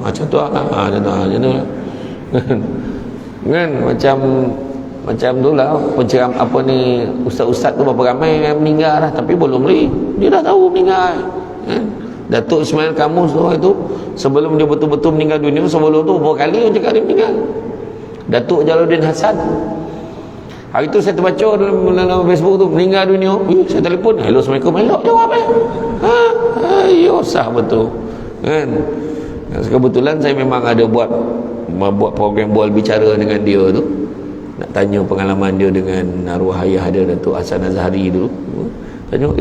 Macam tu lah. Macam tu lah. Kan macam tu lah penceram apa ni, ustaz-ustaz tu berapa ramai yang meninggal dah, tapi belum lagi dia dah tahu meninggal. Kan? Datuk Ismail Kamus tu itu sebelum dia betul-betul meninggal dunia, sebelum tu berapa kali dia cakap dia meninggal. Datuk Jalaluddin Hasan, hari tu saya terbaca dalam Facebook tu, meninggal dunia. Saya telefon, hello assalamualaikum, elok jawab ayo sah betul kan. Kebetulan saya memang ada buat program bual bicara dengan dia tu, nak tanya pengalaman dia dengan arwah ayah dia, Datuk Hasan Azhari dulu. Tanya,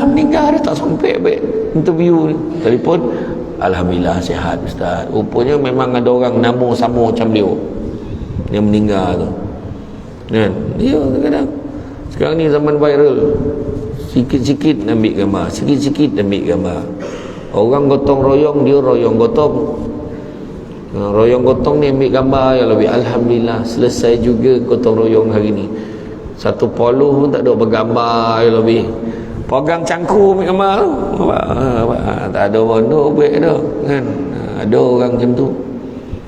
meninggal dah, tak sampai baik interview ni. Telefon, alhamdulillah sihat ustaz. Rupanya memang ada orang nama sama macam dia yang meninggal tu kan. Dia kadang sekarang ni zaman viral, sikit-sikit ambil gambar, sikit-sikit ambil gambar. Orang gotong royong, dia royong gotong. Royong gotong ni ambil gambar yang lebih. Alhamdulillah selesai juga gotong royong hari ni. Satu poluh pun tak ada bergambar yang lebih. Pegang cangku ambil gambar tu. Tak ada bondo baik dah kan. Ada orang macam tu,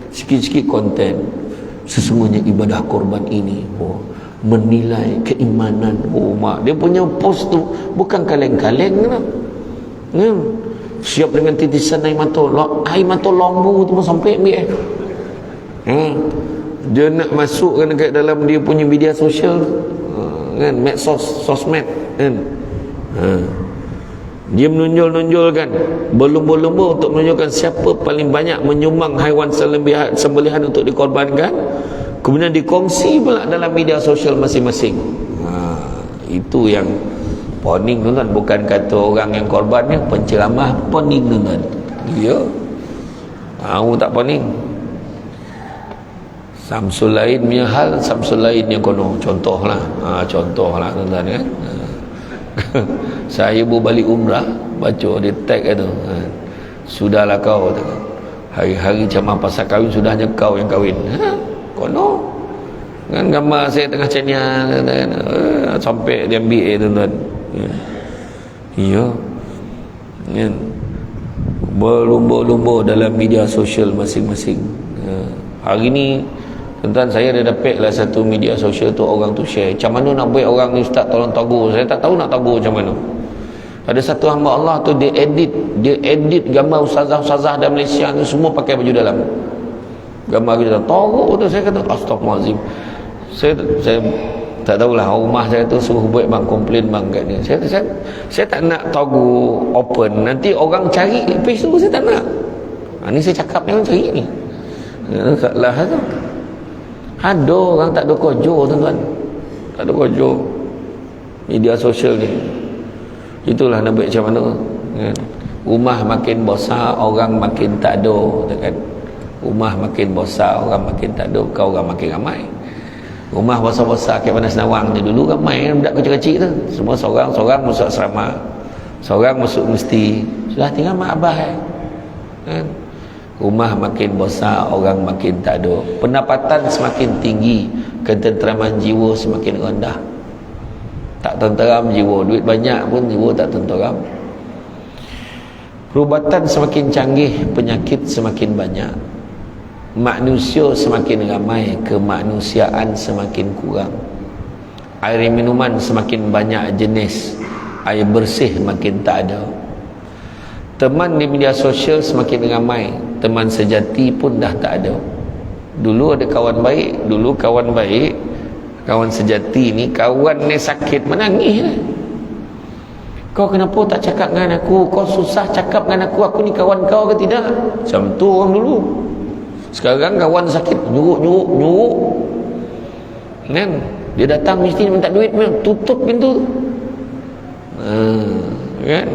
sikit-sikit konten, sesungguhnya ibadah korban ini menilai keimanan. Mak, dia punya post tu bukan kaleng-kaleng lah. Siap dengan titisan air mata lambu tu pun sampai ambil dia nak masukkan dekat dalam dia punya media sosial kan, sosmed kan. Dia menonjolkan berlumba-lumba untuk menunjukkan siapa paling banyak menyumbang haiwan sembelihan untuk dikorbankan, kemudian dikongsi pula dalam media sosial masing-masing. Itu yang poning tuan-tuan, bukan kata orang yang korban ni penceramah poning tuan-tuan. Ya. Tahu tak poning. Samsul lain punya hal, Samsul lain yang kono. Contohlah tuan-tuan kan. Saya balik umrah, baca dia tag tu. Sudahlah kau, hari-hari ceramah pasal kahwin, sudahnya kau yang kahwin. Kono. Kan gambar saya tengah cenya sampai dia ambil tuan-tuan. Ya. Berlumba-lumba dalam media sosial masing-masing. Hari ni tuan-tuan, saya dah dapat lah satu media sosial tu, orang tu share macam mana nak buat orang ni, ustaz tolong tagur. Saya tak tahu nak tagur macam mana. Ada satu hamba Allah tu, dia edit gambar ustazah-ustazah dalam Malaysia tu semua pakai baju dalam. Gambar kita tagur tu, saya kata astagfirullahalazim. Saya tak tahulah, rumah saya tu suruh buat bang, komplain bang kat ni. Saya tak nak tagu open, nanti orang cari page tu, saya tak nak. Ni saya cakap jangan cari ni. Lah tu. Ada orang tak ada kojo tuan-tuan. Tak ada kojo media sosial ni. Itulah nak buat macam mana kan? Rumah makin besar, orang makin tak ada kan? Rumah makin besar, orang makin tak ada, kau orang makin ramai. Rumah besar-besar kayak mana Senawang je dulu ramai kan, budak kecil-kecil tu. Semua seorang masuk asrama, seorang masuk mesti, sudah tinggal mak abah kan? Rumah makin besar, orang makin tak ada, pendapatan semakin tinggi, ketenteraman jiwa semakin rendah. Tak tenteram jiwa, duit banyak pun jiwa tak tenteram. Perubatan semakin canggih, penyakit semakin banyak. Manusia semakin ramai, kemanusiaan semakin kurang. Air minuman semakin banyak jenis, air bersih makin tak ada. Teman di media sosial semakin ramai, teman sejati pun dah tak ada. Dulu ada kawan baik, kawan sejati ni, kawan ni sakit menangis lah. Kau kenapa tak cakap dengan aku? Kau susah cakap dengan aku ni kawan kau ke tidak? Macam tu orang dulu. Sekarang kawan sakit, nyuruk kan? Dia datang mesti minta duit, tutup pintu kan?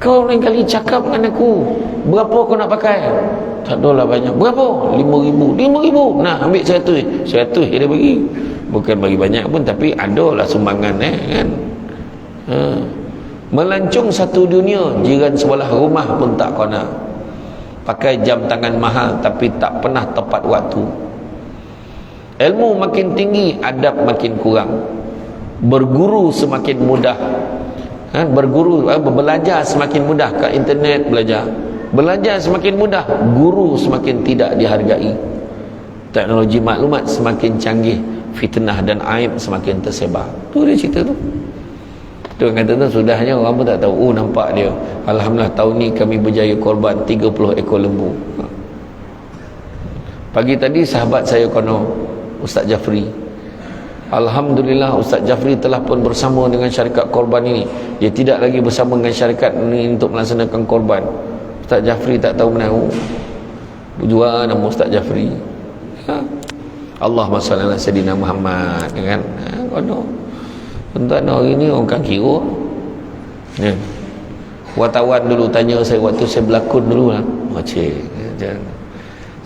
Kau lain kali cakap dengan aku, berapa kau nak pakai? Tak adalah banyak. Berapa? 5,000. Nah, ambil 100 dia bagi. Bukan bagi banyak pun, tapi adalah sumbangan kan? Melancung satu dunia, jiran sebelah rumah pun tak kena. Pakai jam tangan mahal tapi tak pernah tepat waktu. Ilmu makin tinggi, adab makin kurang. Berguru semakin mudah. Belajar semakin mudah, kat internet belajar semakin mudah, guru semakin tidak dihargai. Teknologi maklumat semakin canggih, fitnah dan aib semakin tersebar. Tu dia cerita tu. Tu kata tu, sudahnya orang pun tak tahu. Nampak dia, alhamdulillah tahun ni kami berjaya korban 30 ekor lembu. Pagi tadi sahabat saya kono, Ustaz Jafri, alhamdulillah Ustaz Jafri telah pun bersama dengan syarikat korban ini. Dia tidak lagi bersama dengan syarikat ini untuk melaksanakan korban. Ustaz Jafri tak tahu mana jual nama Ustaz Jafri. Allahumma salli ala sayyidina Muhammad kan. Kono tuan-tuan, hari ni orang kan kira ya. Wartawan dulu tanya saya waktu saya berlakon dulu lah,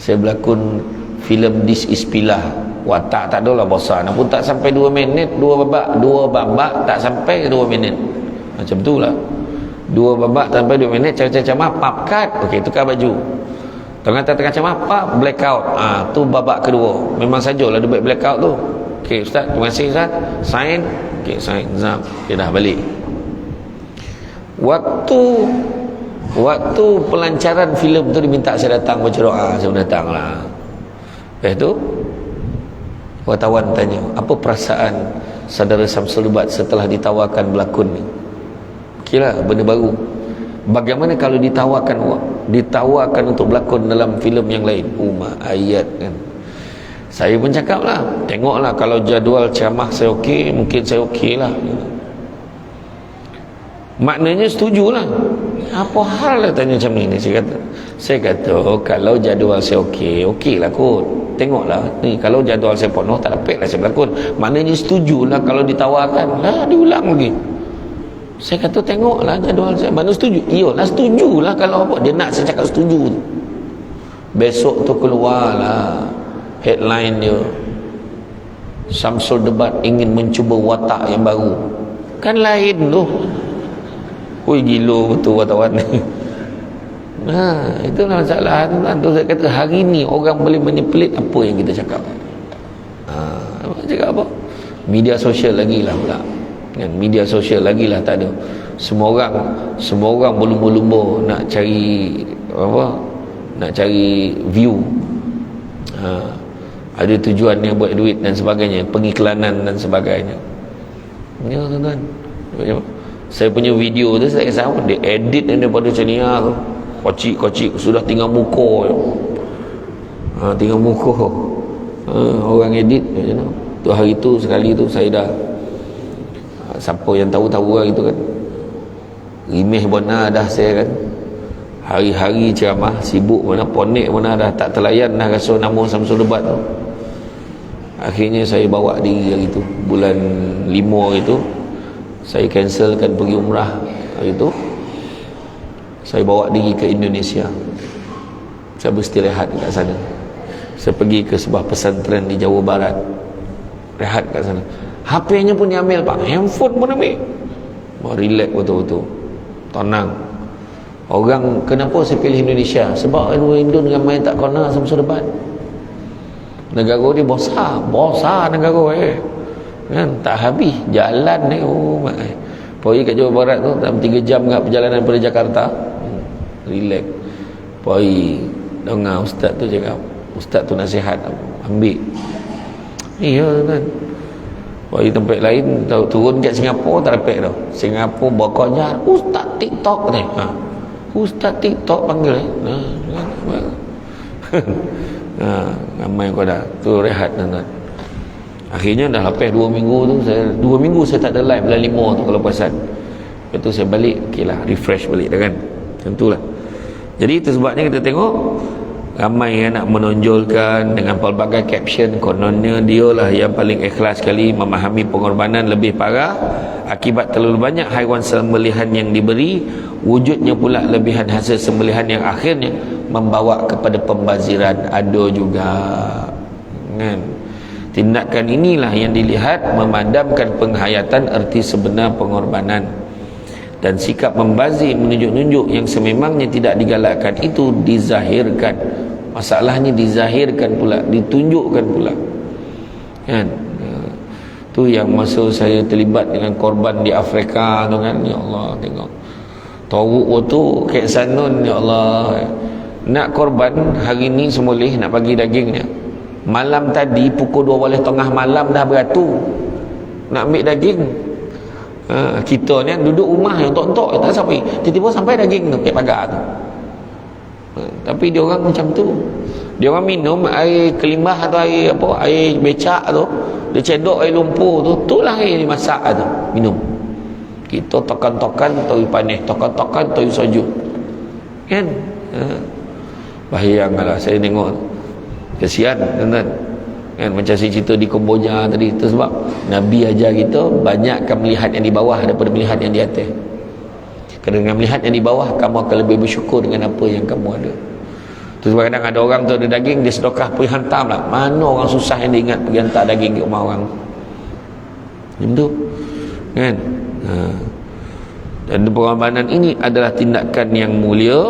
saya berlakon filem This Is Pilah. Watak tak adalah bosan pun, tak sampai 2 minit, 2 babak tak sampai 2 minit, macam tu lah. 2 babak tak sampai 2 minit, macam pap cut, okey, tukar baju, tengah macam pap blackout, tu babak kedua. Memang sajalah dia buat blackout tu. Okey ustaz, terima kasih ustaz, sign. Okey, sign, zam, dia dah balik. Waktu Waktu pelancaran filem tu diminta saya datang baca doa, saya datang lah. Lepas tu wartawan tanya, apa perasaan saudara Samsul Ubat setelah ditawarkan berlakon ni? Kira benda baru. Bagaimana kalau ditawarkan untuk berlakon dalam filem yang lain? Ayat kan. Saya pun cakap lah, tengoklah kalau jadual ceramah saya okey, mungkin saya okey lah. Maknanya setujulah. Apa hal lah tanya macam ni? Saya kata kalau jadual saya okey lah kot. Tengoklah ni, kalau jadual saya penuh tak dapat lah saya berlakon. Maknanya setujulah kalau ditawarkan. Lah diulang lagi. Saya kata tengoklah jadual saya. Mana setuju? Iyalah setujulah kalau apa. Dia nak saya cakap setuju tu. Besok tu keluarlah headline dia, Samsul Debat ingin mencuba watak yang baru. Kan lain tu. Oi gila betul wartawan ni. Itulah masalah tu. Saya kata hari ni orang boleh manipulate apa yang kita cakap. Cakap apa? Media sosial lagilah pula. Kan, media sosial lagilah tak ada. Semua orang berlumba-lumba nak cari apa? Nak cari view. Ada tujuan yang buat duit dan sebagainya, pengiklanan dan sebagainya. Ya tuan-tuan. Saya punya video tu saya sama dia edit daripada channel tu. Kocik sudah tinggal muka. Tinggal muka. Orang edit tu hari tu sekali tu saya dah siapa yang tahu lah itu kan. Rimeh benar dah saya kan. Hari-hari ceramah sibuk mana, ponek mana dah tak terlayan dah rasa nama Samsul Debat tu. Akhirnya saya bawa diri hari tu, bulan 5 itu saya cancelkan pergi umrah hari tu. Saya bawa diri ke Indonesia. Saya beristirahat kat sana. Saya pergi ke sebuah pesantren di Jawa Barat. Rehat kat sana. HP-nya pun diambil pak, handphone pun ambil. Relax betul-betul, tenang. Orang, kenapa saya pilih Indonesia? Sebab orang Indo ramai tak kena Samsul Debat. Negara dia besar negara kan, tak habis jalan ni. Pergi kat Jawa Barat tu dalam 3 jam kat perjalanan daripada Jakarta. Relax. Pergi dengar ustaz tu cakap, ustaz tu nasihat, ambil. Iya kan. Pergi tempat lain, turun kat Singapura tak dapat dah. Singapura berkojar ustaz TikTok ni. Ustaz TikTok panggil ramai kau dah tu rehat tuan-tuan. Akhirnya dah lepas 2 minggu tu, 2 minggu saya tak ada live bulan 5 tu kalau perasan. Lepas tu saya balik, okeylah, refresh balik dah kan. Tentulah. Jadi itu sebabnya kita tengok ramai yang nak menonjolkan dengan pelbagai caption, kononnya dialah yang paling ikhlas sekali memahami pengorbanan lebih parah akibat terlalu banyak haiwan sembelihan yang diberi, wujudnya pula lebihan hasil sembelihan yang akhirnya membawa kepada pembaziran. Ada juga kan. Tindakan inilah yang dilihat memadamkan penghayatan erti sebenar pengorbanan, dan sikap membazir menunjuk-nunjuk yang sememangnya tidak digalakkan itu dizahirkan. Masalahnya dizahirkan pula, ditunjukkan pula kan. Tu yang masa saya terlibat dengan korban di Afrika tu kan, ya Allah, tengok Toruk tu Kek Sanun, ya Allah, nak korban hari ni semulih nak bagi dagingnya. Malam tadi pukul 12 tengah malam dah beratur nak ambil daging. Kita ni duduk rumah yang tok-tok tak sampai, tiba-tiba sampai daging tu kat pagar tu. Tapi dia orang macam tu. Dia orang minum air kelimbah atau air apa, air becak tu, dia cedok air lumpur tu, itulah air dimasak tu, minum. Kita tokan-tokan tahu panis, tokan-tokan tahu sejuk. Kan? Bayangkanlah saya tengok, kesian tuan-tuan. Kan macam saya cerita di Kamboja tadi, itu sebab Nabi ajar kita banyakkan melihat yang di bawah daripada melihat yang di atas. Kerana dengan melihat yang di bawah, kamu akan lebih bersyukur dengan apa yang kamu ada. Tu sebab kadang ada orang tu ada daging, dia sedekah pergi hantar lah. Mana orang susah yang dia ingat pergi hantar daging ke rumah orang. Macam tu kan. Dan pengorbanan ini adalah tindakan yang mulia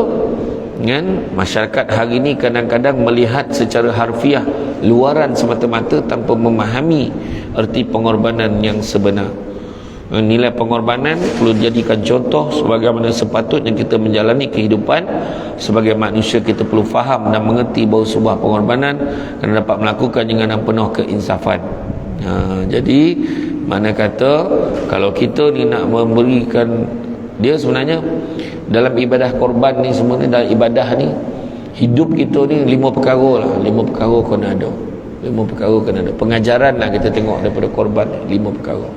kan. Masyarakat hari ini kadang-kadang melihat secara harfiah, luaran semata-mata tanpa memahami erti pengorbanan yang sebenar. Nilai pengorbanan perlu dijadikan contoh sebagaimana sepatutnya kita menjalani kehidupan sebagai manusia. Kita perlu faham dan mengerti bahawa sebuah pengorbanan kena dapat melakukan dengan penuh keinsafan. Jadi mana kata kalau kita ni nak memberikan dia, sebenarnya dalam ibadah korban ni, sebenarnya dalam ibadah ni, hidup kita ni 5 perkara lah. 5 perkara kena ada. 5 perkara kena ada. Pengajaran lah kita tengok daripada korban 5 perkara.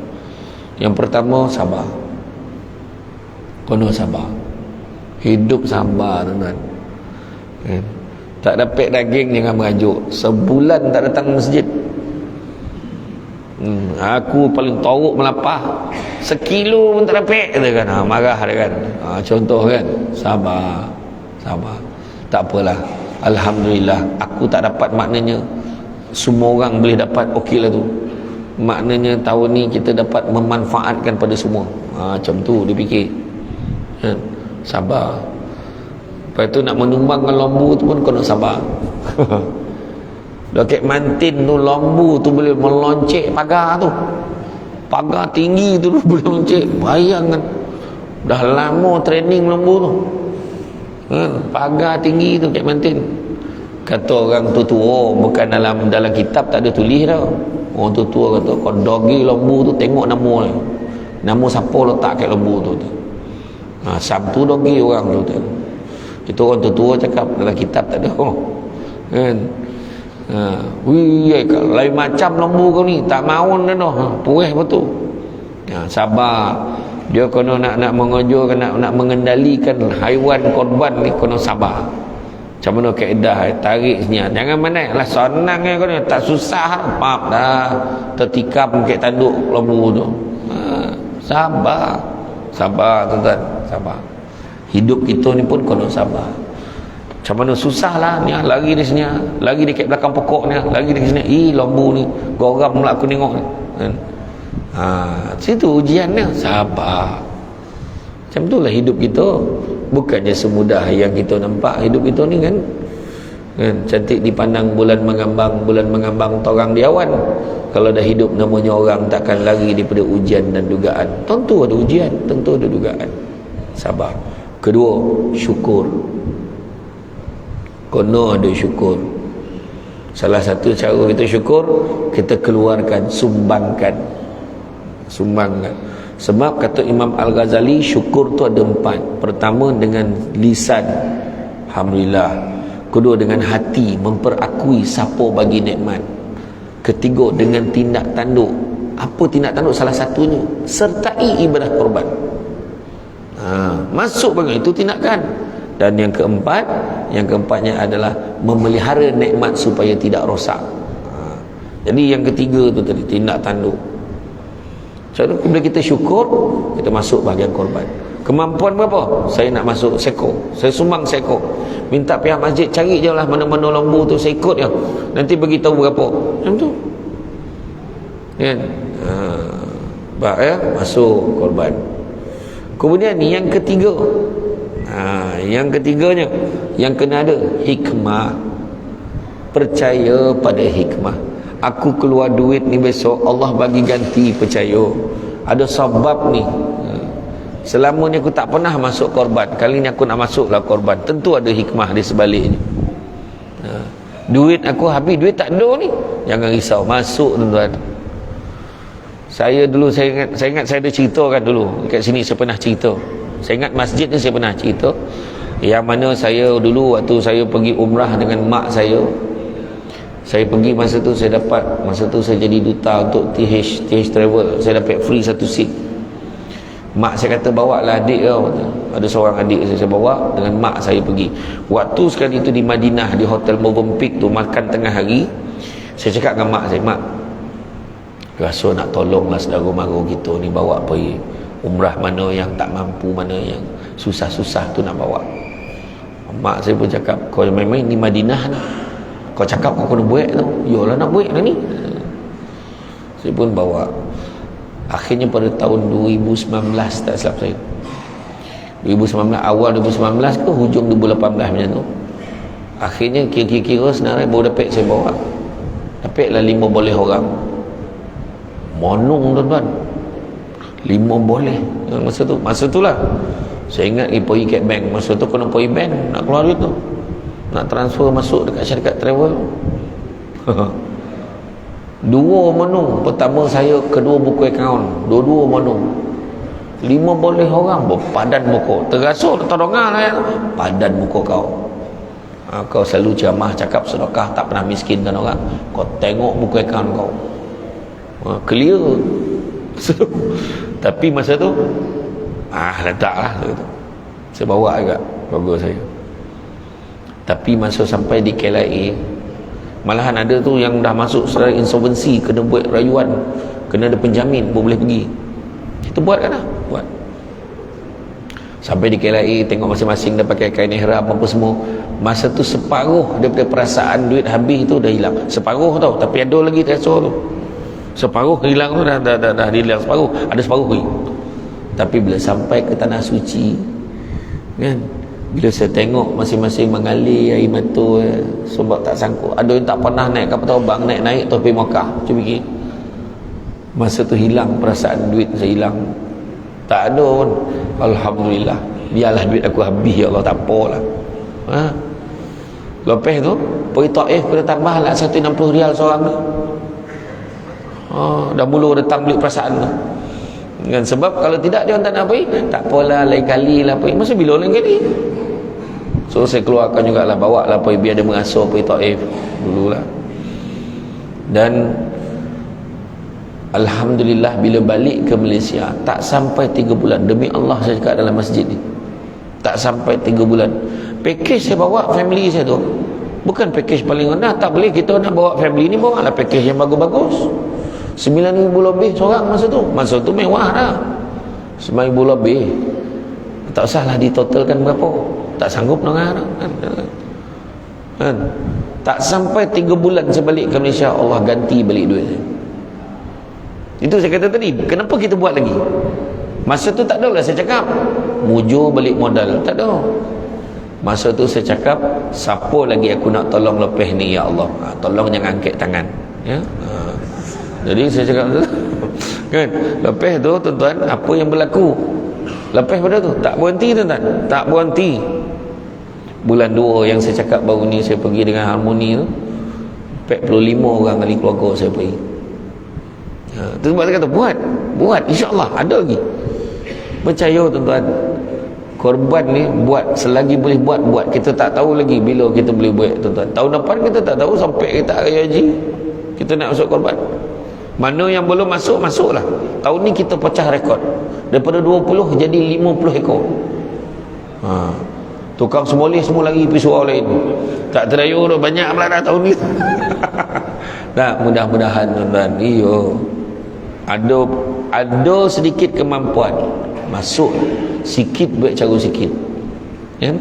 Yang pertama, sabar. Kena sabar. Hidup sabar, tuan-tuan. Tak dapat daging jangan merajuk. Sebulan tak datang masjid. Aku paling teruk melapah. Sekilo pun tak dapat, kata kan. Marah dia kan. Contoh kan. Sabar. Sabar. Tak apalah. Alhamdulillah. Aku tak dapat, maknanya semua orang boleh dapat, okeylah tu. Maknanya tahun ni kita dapat memanfaatkan pada semua. Macam tu dia fikir. Sabar. Lepas tu nak menumbangkan lembu tu pun kena sabar. Dekat mantin tu, lembu tu boleh meloncek pagar tu. Pagar tinggi tu boleh meloncek. Bayangkan. Dah lama training lembu tu. Pagar tinggi tu kat mantin. Kata orang tu bukan dalam kitab tak ada tulis dah. Orang tua kata, kau dogi lembu tu tengok nama dia. Nama siapa letak kat lembu tu. Sabtu dogi orang tu. Itu orang tua cakap, dalam kitab tak ada. Kan? Lain macam lembu kau ni, tak maun dah dah. Puih betul. Sabar. Dia kena nak mengajurkan, nak mengendalikan haiwan korban ni, kena sabar. Macam mana kaedah tarik sini, jangan mana lah senang kau ni, tak susah, pap dah tertikam kat tanduk lembu tu. Sabar. Sabar, tuan-tuan, sabar. Hidup kita ni pun kena sabar. Macam mana susah lah ni, lagi di sini, lagi dekat belakang pokok ni, lagi di sini, lembu ni goram pula aku tengok ni. Situ ujian dia. Sabar. Macam itulah hidup kita. Bukannya semudah yang kita nampak. Hidup kita ni kan cantik dipandang bulan mengambang torang di awan. Kalau dah hidup namanya orang, takkan lari daripada ujian dan dugaan. Tentu ada ujian, tentu ada dugaan. Sabar. Kedua, syukur. Kena ada syukur. Salah satu cara kita syukur, kita keluarkan, sumbangkan. Sebab kata Imam Al-Ghazali, syukur tu ada 4. Pertama dengan lisan, alhamdulillah. Kedua dengan hati, memperakui siapa bagi nikmat. Ketiga dengan tindak tanduk. Apa tindak tanduk? Salah satunya sertai ibadah korban. Masuk bagi itu tindakan. Dan yang keempatnya adalah memelihara nikmat supaya tidak rosak. Jadi yang ketiga tu tadi, tindak tanduk. Jadi bila kita syukur, kita masuk bahagian korban. Kemampuan berapa? Saya nak masuk seekor, saya sumbang seekor. Minta pihak masjid cari je lah mana-mana lembu tu, saya ikut je. Nanti beritahu berapa. Macam tu kan? Masuk korban. Kemudian yang ketiga, yang ketiganya, yang kena ada hikmah. Percaya pada hikmah. Aku keluar duit ni besok, Allah bagi ganti, percaya. Ada sebab ni. Selama ni aku tak pernah masuk korban, kali ni aku nak masuklah korban. Tentu ada hikmah di sebaliknya. Duit aku habis, duit tak ada ni, jangan risau, masuk tuan-tuan. Saya dulu, saya ingat saya ada cerita kan dulu dekat sini, saya pernah cerita. Saya ingat masjid ni saya pernah cerita, yang mana saya dulu waktu saya pergi umrah dengan mak saya. Saya pergi masa tu, saya jadi duta untuk TH Travel. Saya dapat free satu seat. Mak saya kata, bawa lah adik kau. Ada seorang adik saya bawa, dengan mak saya pergi. Waktu sekali itu di Madinah, di Hotel Movenpick tu, makan tengah hari. Saya cakap dengan mak saya, mak, rasa nak tolonglah saudara-mara kita ni, bawa pergi umrah, mana yang tak mampu, mana yang susah-susah tu nak bawa. Mak saya pun cakap, kau main-main ni Madinah ni, kau cakap kau kena buat tu, yolah nak buat lah ni. Saya pun bawa. Akhirnya pada tahun 2019, tak silap saya, 2019, awal 2019 ke hujung 2018 macam tu, akhirnya kira-kira senarai baru dapat saya bawa. Dapatlah 5 boleh orang. Monong tuan-tuan. 5 boleh. Masa tu lah saya ingat pergi kat bank. Masa tu kena pergi bank nak keluar duit tu, nak transfer masuk dekat syarikat travel. Dua menu. Pertama saya, kedua buku akaun, dua-dua menu. 5 boleh orang berpadan muka. Terasuk terdongar lah ya. Padan muka kau. Kau selalu ceramah cakap sedekah, tak pernah miskinkan orang. Kau tengok buku akaun kau, clear. Tapi masa tu letaklah tu. Saya bawa agak logo saya. Tapi masa sampai di KLIA, malahan ada tu yang dah masuk secara insolvency, kena buat rayuan, kena ada penjamin baru boleh pergi. Kita buat kan lah, buat. Sampai di KLIA, tengok masing-masing dah pakai kain ihram apa semua. Masa tu separuh daripada perasaan duit habis tu dah hilang. Separuh tau, tapi ada lagi tresor tu. Separuh hilang tu dah hilang separuh. Ada separuh lagi. Tapi bila sampai ke tanah suci kan, bila saya tengok masing-masing mengalir air mata, sebab tak sanggup. Ada yang tak pernah naik kapal terbang, naik tu pergi Mekah. Cuba fikir. Masa tu hilang perasaan duit saya hilang. Tak ada pun. Alhamdulillah, biarlah duit aku habis ya Allah, tak apalah. Lepas tu pergi Taif, kena tambah lah 160 rial seorang tu. Dah mula datang beli perasaan tu kan. Sebab kalau tidak dia tak nak pergi, tak apalah, lain kali lah pergi. Masa bila lain kali? So saya keluarkan jugalah, bawa lah pergi, biar dia mengasuh pergi Taif dululah. Dan alhamdulillah bila balik ke Malaysia, tak sampai 3 bulan, demi Allah saya cakap dalam masjid ni, tak sampai 3 bulan, package saya bawa family saya tu bukan package paling rendah. Tak boleh, kita nak bawa family ni, bawa lah package yang bagus-bagus. 9,000 lebih seorang masa tu. Masa tu mewah dah, 9,000 lebih. Tak usahlah ditotalkan berapa, tak sanggup dengar kan. Tak sampai 3 bulan saya balik ke Malaysia, Allah ganti balik duit saya. Itu saya kata tadi, kenapa kita buat lagi? Masa tu tak adalah saya cakap mujur balik modal, tak ada. Masa tu saya cakap, siapa lagi aku nak tolong lepas ni ya Allah, tolong jangan angkat tangan ya. Jadi saya cakap kan, lepas tu tuan-tuan, apa yang berlaku lepas pada tu, tak berhenti tuan-tuan, tak berhenti. Bulan 2 yang saya cakap baru ni, saya pergi dengan Harmoni tu, 45 orang ahli keluarga saya pergi. Itu sebab saya kata buat insya-Allah ada lagi. Percaya tuan-tuan, korban ni buat selagi boleh buat. Kita tak tahu lagi bila kita boleh buat tuan-tuan. Tahun depan kita tak tahu, sampai kita hari haji kita nak masuk korban. Mana yang belum masuk, masuklah. Tahun ni kita pecah rekod, daripada 20 jadi 50 ekor. Tukang semoleh semua lagi pergi surau lain, tak terayu dah, banyak pula dah tahun ni. Tak, mudah-mudahan tuan-tuan, ada sedikit kemampuan, masuk sikit, buat cara sikit kan.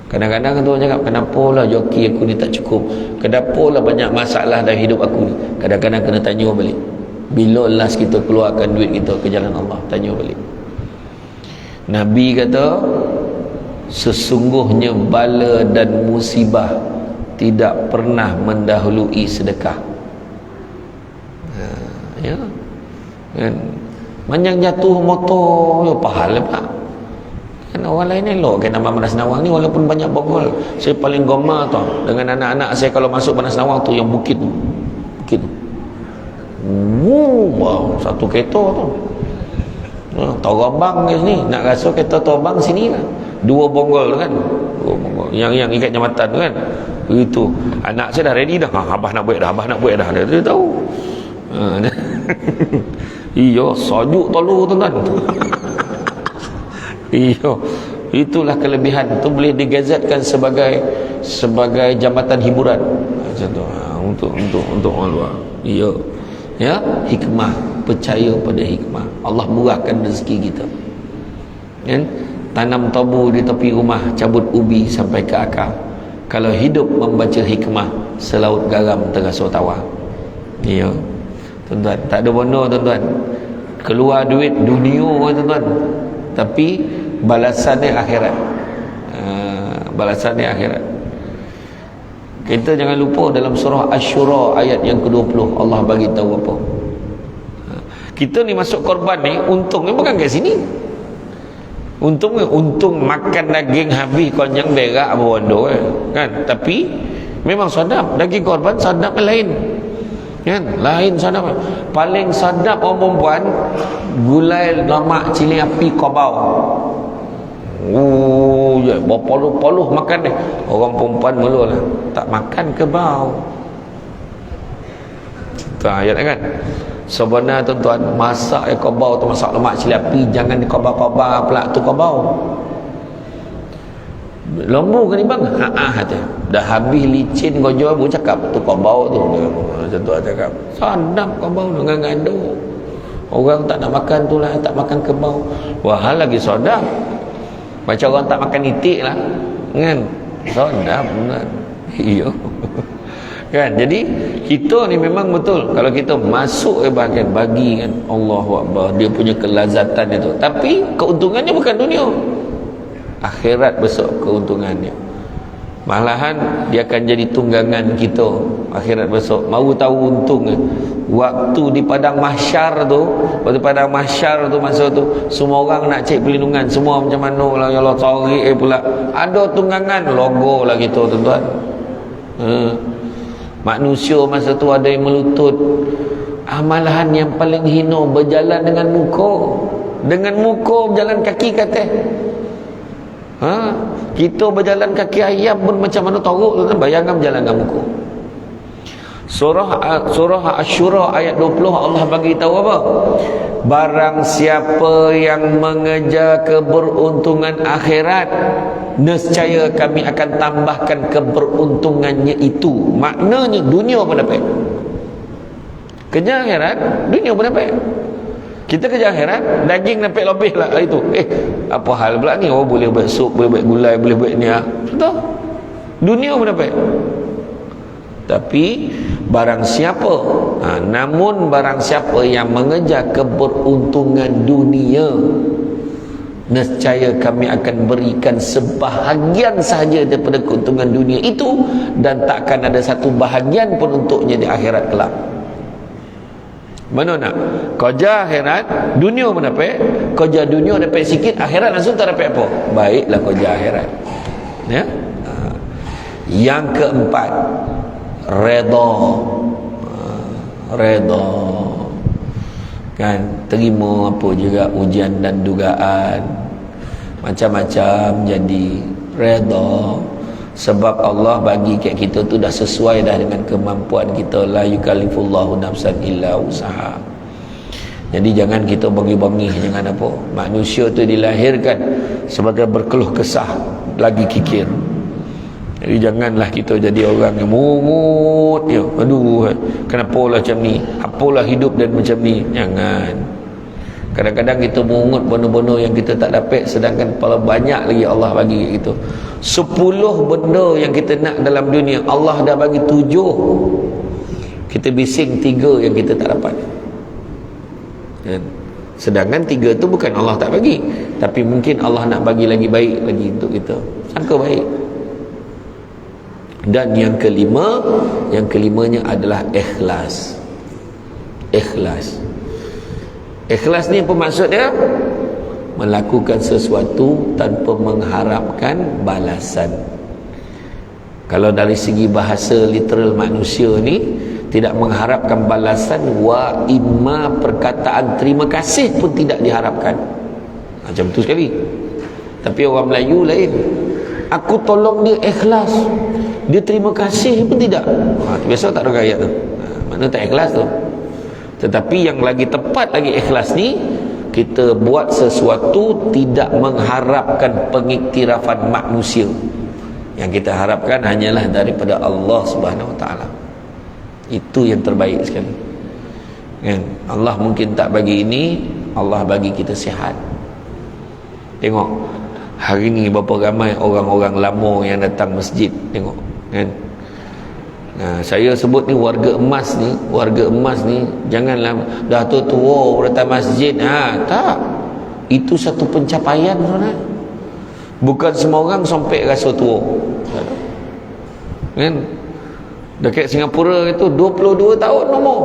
Kadang-kadang kan orang cakap, kenapa lah joki aku ni tak cukup, kenapa lah banyak masalah dalam hidup aku ni. Kadang-kadang kena tanya balik, bila last kita keluarkan duit kita ke jalan Allah, tanya balik. Nabi kata, sesungguhnya bala dan musibah tidak pernah mendahului sedekah. Ya kan, manjang jatuh motor ya pahala pak kan. Orang lain elok kan nama Manas Nawang ni, walaupun banyak bongol. Saya paling goma tau dengan anak-anak saya kalau masuk Manas Nawang tu, yang bukit wow, satu kereta tu Torabang ke sini, nak rasa kereta Torabang sini lah, 2 bonggol kan, 2 bonggol yang ikat jambatan tu kan. Itu anak saya dah ready dah, abah nak buat dah, dia tahu. Iyo, sojuk tolu tuan-tuan. Iyo, itulah kelebihan tu, boleh digazetkan sebagai jambatan hiburan macam tu, untuk orang luar. Iyo ya, hikmah, percaya pada hikmah. Allah murahkan rezeki kita kan. Tanam tabu di tepi rumah, cabut ubi sampai ke akar. Kalau hidup membaca hikmah, selaut garam terasa tawar. Iya tuan-tuan, tak ada bono tuan-tuan, keluar duit dunia tuan-tuan, tapi balasannya akhirat. Balasannya akhirat. Kita jangan lupa dalam surah Asy-Syura ayat yang ke-20, Allah bagi tahu apa. Kita ni masuk korban ni, untungnya bukan kat sini. Untung makan daging habis konjang berak bodoh kan. Tapi memang sadap, daging korban sadap lain. Kan? Lain sadap. Paling sadap orang perempuan gulai lemak cili api kobau. Ya, berpoluh-poluh makan ni. Orang perempuan mulalah tak makan kebau. Tu ayat kan. Sebenarnya tuan-tuan, masak kobau tu, masak lemak cili api, jangan dikobau-kobau pula tu kobau. Lembu kan ni bang? Hati. Dah habis licin kau jual baru cakap tu kobau tu. Macam tu cakap. Sadap kobau dengan nganduk. Orang tak nak makan tu lah, tak makan kebau. Wah, lagi sadap. Macam orang tak makan itik lah. Kan? Sadap benar. Iya. Kan? Jadi kita ni memang betul kalau kita masuk bahagian bagi kan, Allahu Akbar, dia punya kelazatan itu. Tapi keuntungannya bukan dunia, akhirat besok keuntungannya. Malahan dia akan jadi tunggangan kita akhirat besok. Mau tahu untung waktu di padang mahsyar tu, waktu padang mahsyar tu, masa tu semua orang nak cari perlindungan, semua macam mana lah, ya Allah tarik pula ada tunggangan logo lah kita tuan-tuan. Manusia masa tu ada yang melutut. Malahan yang paling hina berjalan dengan muka. Dengan muka berjalan kaki kata. Kita berjalan kaki ayam pun macam mana teruk tu kan. Bayangkan berjalan dengan muka. Surah Asy-Syura ayat 20 Allah bagi tahu apa? Barang siapa yang mengejar keberuntungan akhirat, nescaya kami akan tambahkan keberuntungannya itu. Maknanya dunia pun dapat. Kejar akhirat, dunia pun dapat. Kita kejar akhirat, daging dapat lebih lah itu. Apa hal pula ni? Oh, boleh buat sup, boleh buat gulai, boleh buat ni. Betul? Dunia pun dapat. Tapi barang siapa, namun barang siapa yang mengejar keberuntungan dunia, nescaya kami akan berikan sebahagian sahaja daripada keuntungan dunia itu, dan takkan ada satu bahagian pun untuknya di akhirat kelak. Mana nak? Kerja akhirat, dunia pun dapat. Kerja dunia dapat sikit, akhirat langsung tak dapat apa. Baiklah kerja akhirat. Ya. Yang keempat, redha. Redha. Kan, terima apa juga ujian dan dugaan. Macam-macam jadi redha. Sebab Allah bagi kat kita tu dah sesuai dah dengan kemampuan kita. La yukallifullahu nafsan illa usaha. Jadi jangan kita bangih-bangih, jangan apa. Manusia tu dilahirkan sebagai berkeluh kesah, lagi kikir. Jadi janganlah kita jadi orang yang mungut ya. Aduh, kenapa lah macam ni? Apalah hidup dan macam ni? Jangan. Kadang-kadang kita mungut benda-benda yang kita tak dapat, sedangkan paling banyak lagi Allah bagi kita. 10 benda yang kita nak dalam dunia, Allah dah bagi 7. Kita bising 3 yang kita tak dapat. Sedangkan 3 tu bukan Allah tak bagi, tapi mungkin Allah nak bagi lagi baik lagi untuk kita. Sangka baik. Dan yang kelimanya adalah ikhlas. Ikhlas. Ikhlas ni apa maksud dia? Melakukan sesuatu tanpa mengharapkan balasan. Kalau dari segi bahasa literal manusia ni, tidak mengharapkan balasan, wa imma perkataan terima kasih pun tidak diharapkan. Macam tu sekali. Tapi orang Melayu lain. Aku tolong dia ikhlas, dia terima kasih pun tidak. Biasa tak ada ayat tu. Mana tak ikhlas tu. Tetapi yang lagi tepat lagi ikhlas ni, kita buat sesuatu tidak mengharapkan pengiktirafan manusia. Yang kita harapkan hanyalah daripada Allah Subhanahu Wa Taala. Itu yang terbaik sekali. Kan? Allah mungkin tak bagi ini, Allah bagi kita sihat. Tengok hari ni berapa ramai orang-orang lama yang datang masjid. Tengok kan. Saya sebut ni warga emas ni janganlah dah tua datang masjid. Tak. Itu satu pencapaian saudara. Bukan semua orang sampai rasa tua. Kan? Dekat Singapura itu 22 tahun umur.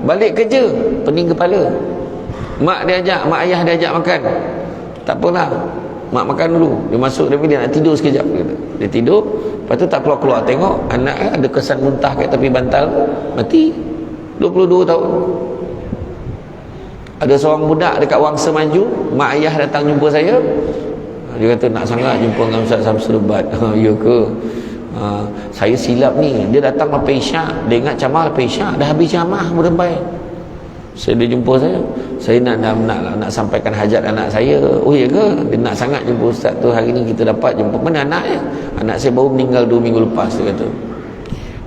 Balik kerja, pening kepala. mak ayah dia ajak makan, tak apalah, mak makan dulu. Dia masuk, dia nak tidur sekejap, dia tidur, lepas tu tak keluar-keluar, tengok anak ada kesan muntah kat tepi bantal, mati. 22 tahun. Ada seorang budak dekat Wangsa Maju, mak ayah datang jumpa saya, dia kata nak sangat jumpa dengan Ustaz Samsul Ubat. Ya ke? Saya silap ni. Dia datang lepas isyak, dia ingat camah lepas isyak, dah habis camah berdebai. Dia jumpa saya nak sampaikan hajat anak saya. Oh ya ke? Dia nak sangat jumpa Ustaz tu, hari ni kita dapat jumpa. Mana anaknya? Anak saya baru meninggal 2 minggu lepas, dia kata.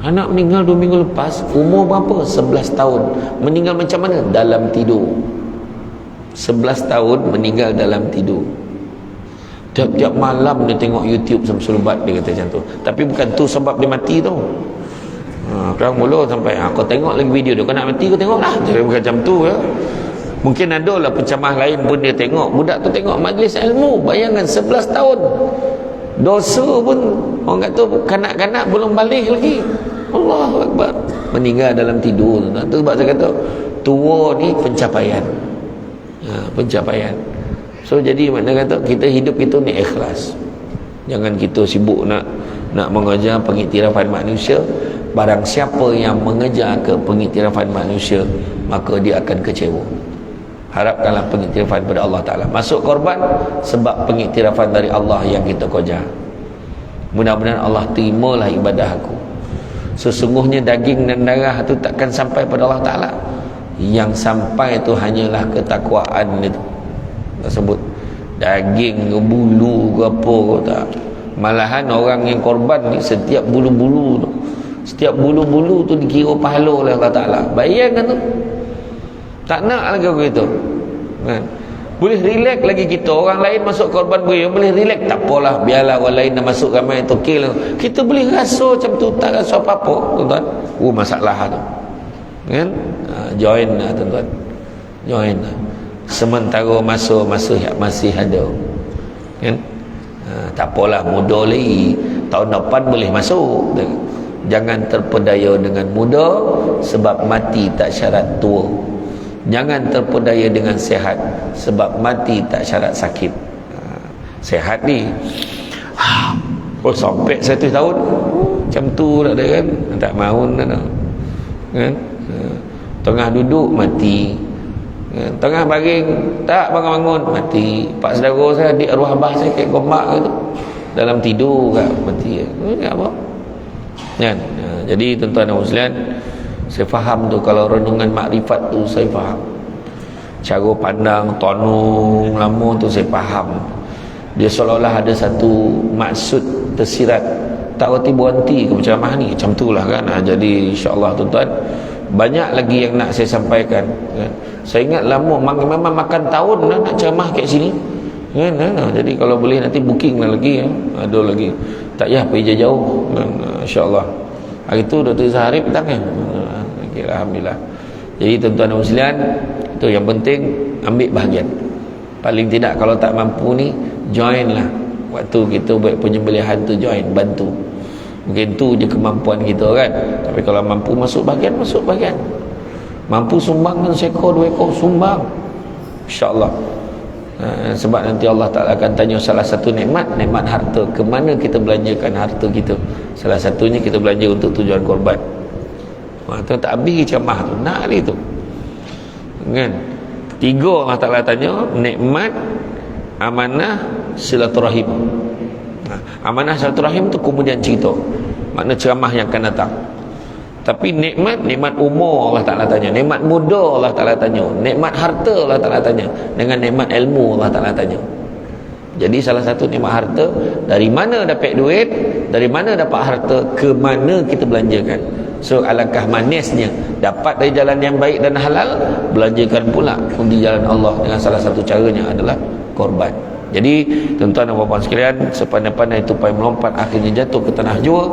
Anak meninggal 2 minggu lepas, umur berapa? 11 tahun. Meninggal macam mana? Dalam tidur. 11 tahun meninggal dalam tidur. Tiap-tiap malam dia tengok YouTube Samsul Ubat, dia kata macam tu. Tapi bukan tu sebab dia mati tu. Sekarang mula sampai kau tengok lagi video dia, kau nak mati kau tengoklah. Jadi bukan macam tu ya. Mungkin ada lah pencemah lain pun dia tengok. Budak tu tengok majlis ilmu, bayangkan 11 tahun. Dosa pun orang kata kanak-kanak belum balik lagi. Allahu Akbar. Meninggal dalam tidur. Tu sebab saya kata tua ni pencapaian. Pencapaian. So jadi makna kata kita hidup itu ni ikhlas. Jangan kita sibuk nak mengejar pengiktirafan manusia. Barang siapa yang mengejar ke pengiktirafan manusia, maka dia akan kecewa. Harapkanlah pengiktirafan pada Allah Ta'ala. Masuk korban sebab pengiktirafan dari Allah yang kita kejar. Mudah-mudahan Allah terimalah ibadah aku. Sesungguhnya daging dan darah itu takkan sampai pada Allah Ta'ala. Yang sampai itu hanyalah ketakwaan itu tersebut. Daging ke bulu ke apa ke tak. Malahan orang yang korban ni setiap bulu-bulu tu dikira pahala oleh Allah Ta'ala. Bayangkan tu. Tak nak lagi aku itu kan? Boleh relax lagi kita. Orang lain masuk korban boleh relax, tak apalah, biarlah orang lain dah masuk ramai itu okay lah. Kita boleh rasa macam tu, tak rasa apa-apa tuan-tuan. Masalah tu kan? Join lah tuan-tuan, join lah. Sementara masa masih ada kan? Tak apalah, muda lagi, tahun depan boleh masuk. Jangan terpedaya dengan muda, sebab mati tak syarat tua. Jangan terpedaya dengan sihat, sebab mati tak syarat sakit. Sihat ni sampai 100 tahun macam tu tak ada kan, tak mahu kan. Tengah duduk mati, tengah baring tak bangun-bangun mati. Pak saudara saya, adik arwah abah saya kat Gombak tu, dalam tidur kat mati. Apa kan? Jadi tuan-tuan dan muslimin, saya faham tu kalau renungan makrifat tu saya faham. Cara pandang tonung lama tu saya faham. Dia seolah-olah ada satu maksud tersirat, tak reti berhenti ke ceramah ni, macam tu lah kan. Jadi insya-Allah tuan-tuan, banyak lagi yang nak saya sampaikan kan? Saya ingat lama memang makan tahun lah nak ceramah kat sini kan? Jadi kalau boleh nanti booking lah lagi ya. Ada lagi tak payah pergi jauh kan? InsyaAllah hari tu Dr. Zaharif datang kan? Okay, Alhamdulillah. Jadi tuan-tuan dan muslimin, itu yang penting ambil bahagian. Paling tidak kalau tak mampu ni, join lah. Waktu kita buat penyembelihan tu join, bantu. Mungkin tu je kemampuan kita kan. Tapi kalau mampu masuk bahagian, masuk bahagian. Mampu sumbang 1 ekor 2 ekor, sumbang, InsyaAllah. Sebab nanti Allah Ta'ala akan tanya salah satu nikmat harta. Kemana kita belanjakan harta kita? Salah satunya kita belanja untuk tujuan korban. Tu tak habis ceramah tu, nak ni tu kan. 3 Allah Ta'ala tanya, nikmat, amanah, silaturahim. Amanah silaturahim tu kemudian cerita, makna ceramah yang akan datang. Tapi nikmat umur Allah Ta'ala tanya, nikmat muda Allah Ta'ala tanya, nikmat harta Allah Ta'ala tanya, dengan nikmat ilmu Allah Ta'ala tanya. Jadi salah satu nikmat harta, dari mana dapat duit, dari mana dapat harta, ke mana kita belanjakan. So alangkah manisnya dapat dari jalan yang baik dan halal, belanjakan pula di jalan Allah dengan salah satu caranya adalah korban. Jadi tuan-tuan dan puan-puan sekalian, sepandai-pandai tupai melompat akhirnya jatuh ke tanah jua.